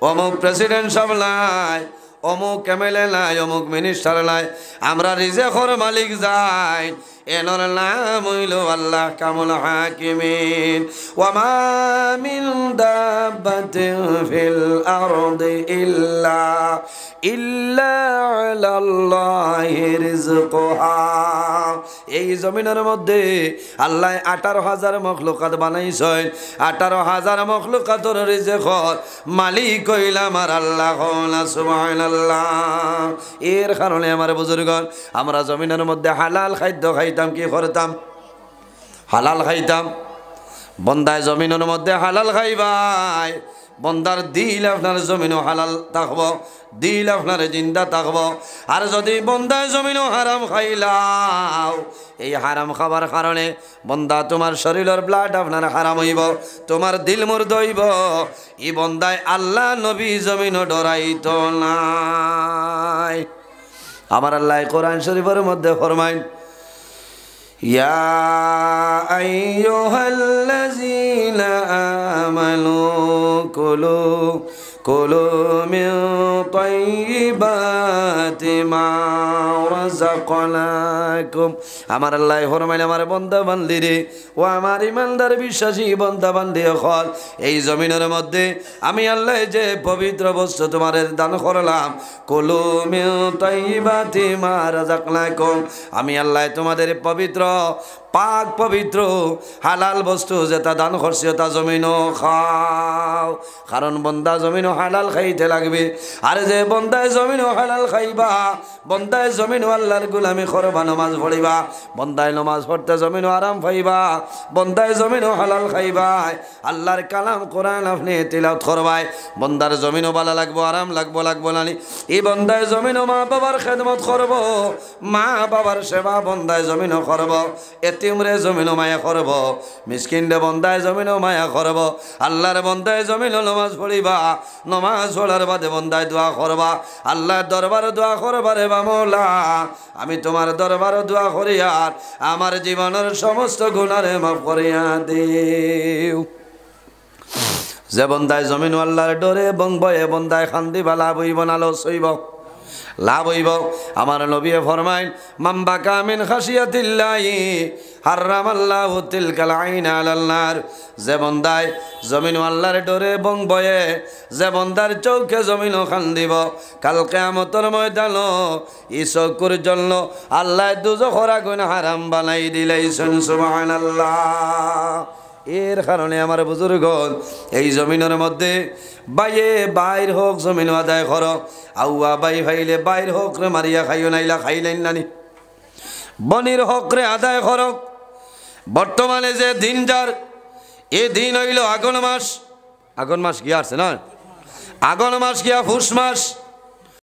অমুক প্রেসিডেন্ট সামলায়, অমুক এমএলএ নাই, অমুক মিনিস্টার নাই। আমরা রিজেকর মালিক যাই, এনর নাম হইল আল্লাহ কামুল হাকিমিন। ওয়া মা মিন দাব্বাতিন ফিল আরদি ইল্লা আলাল্লাহি রিজকুহা। এই জমিনের মধ্যে আল্লাহ 18,000 মখলুকাত বানাইছেন। 18,000 মখলুকাতের রিজেকর মালিক হইল আমার আল্লাহ। সুবহানাল্লাহ। এর কারণে আমার বুজুর্গণ, আমরা জমিনের মধ্যে হালাল খাদ্য খাইতাম, কি করতাম? হালাল খাইতাম। বন্দায় জমিনের মধ্যে হালাল খাইবাই, বন্দার দিল আপনার জমিনও হালাল থাকব, দিল আপনার জিন্দা থাকব। আর যদি বন্দায় জমিনও হারাম খাইলাও, এই হারাম খাবার কারণে বন্দা তোমার শরীরের ব্লাড আপনার হারাম হইব, তোমার দিল মুর্দ হইব। এই বন্দায় আল্লাহ নবী জমিনও ডরাইতো নাই। আমার আল্লাহ কোরআন শরীফের মধ্যে ফরমায়, ইয়া আইয়ুহাল্লাযীনা আমানু কুলু মিন তাইয়্যিবাত তাইয়্যিবাতি মা রাযাকনাকুম। আমার আল্লাহ ফরমাইল আমার বান্দা বান্দিরে ও আমার ইমানদার বিশ্বাসী বান্দা বান্দি হল, এই জমিনের মধ্যে আমি আল্লাহ যে পবিত্র বস্তু তোমাদের দান করলাম, কুলু মিন তাইয়্যিবাতি মা রাযাকনাকুম, আমি আল্লাহ তোমাদের পবিত্র পাক পবিত্র হালাল বস্তু যেটা দান করছি তা জমিনও খাও। কারণ বন্দা জমিনও হালাল খাইতে লাগবে। আর যে বন্দায় জমিনও হালাল খাইবা, বন্দায় জমিনও আল্লাহর গুলামি করবা, নমাজ পড়িবা, বন্দায় নমাজ পড়তে জমিনও আরাম পাইবা, বন্দায় জমিনও হালাল খাইবা, আল্লাহর কালাম কোরআন আপনি তিলাওয়াত করবাই, বন্দার জমিনও ভালো লাগবো, আরাম লাগবো না। এই বন্দায় জমিনও মা বাবার খেদমত করব, মা বাবার সেবা বন্দায় জমিনও করব, এতিমরে জমিনও মায়া করব, মিসকিনরে বন্দায় জমিনও মায়া করব, আল্লাহর বন্দায় জমিনও নমাজ পড়িবা, নমাজ পড়ার বাদে বন্দায় দোয়া করবা, আল্লাহর দরবারে দোয়া করবা রে বামলা, আমি তোমার দরবারে দোয়া করি আর আমার জীবনের সমস্ত গুনারে মাফ করিয়া দিও। যে বন্দায় জমিন আল্লাহর ডরে এবং ভয়ে বন্দায় খান্দিবা, লাভ হইব না লস হইব? লাভ হইব। আমার নবী ফরমাইন মাম্বা কামিন খাশিয়াতিল্লাহি হারামাল্লাহু তিলকাল আইনা আলাল নার, যে বন্দায় জমিন আল্লাহর ডরে এবং ভয়ে যে বন্দার চৌকে জমিন খান্দিব, কাল কিয়ামতের ময়দানো ই চৌকুর জন্য আল্লাহ দুজখের আগুন হারাম বানাই দিলেন। সুবহানাল্লাহ। এর কারণে আমার বুজুর্গ এই জমিনের মধ্যে বাইয়ে বাইর হোক জমিন আদায় কর, আউয়া বাই ভাইলে বাইর হোক রে মারিয়া খাইও নাইলা খাইলেন নানি, বনির হক রে আদায় কর। বর্তমানে যে দিন যার এ দিন হইল আগুন মাস, আগুন মাস গিয়া আছে না, আগুন মাস গিয়া ফুস মাস,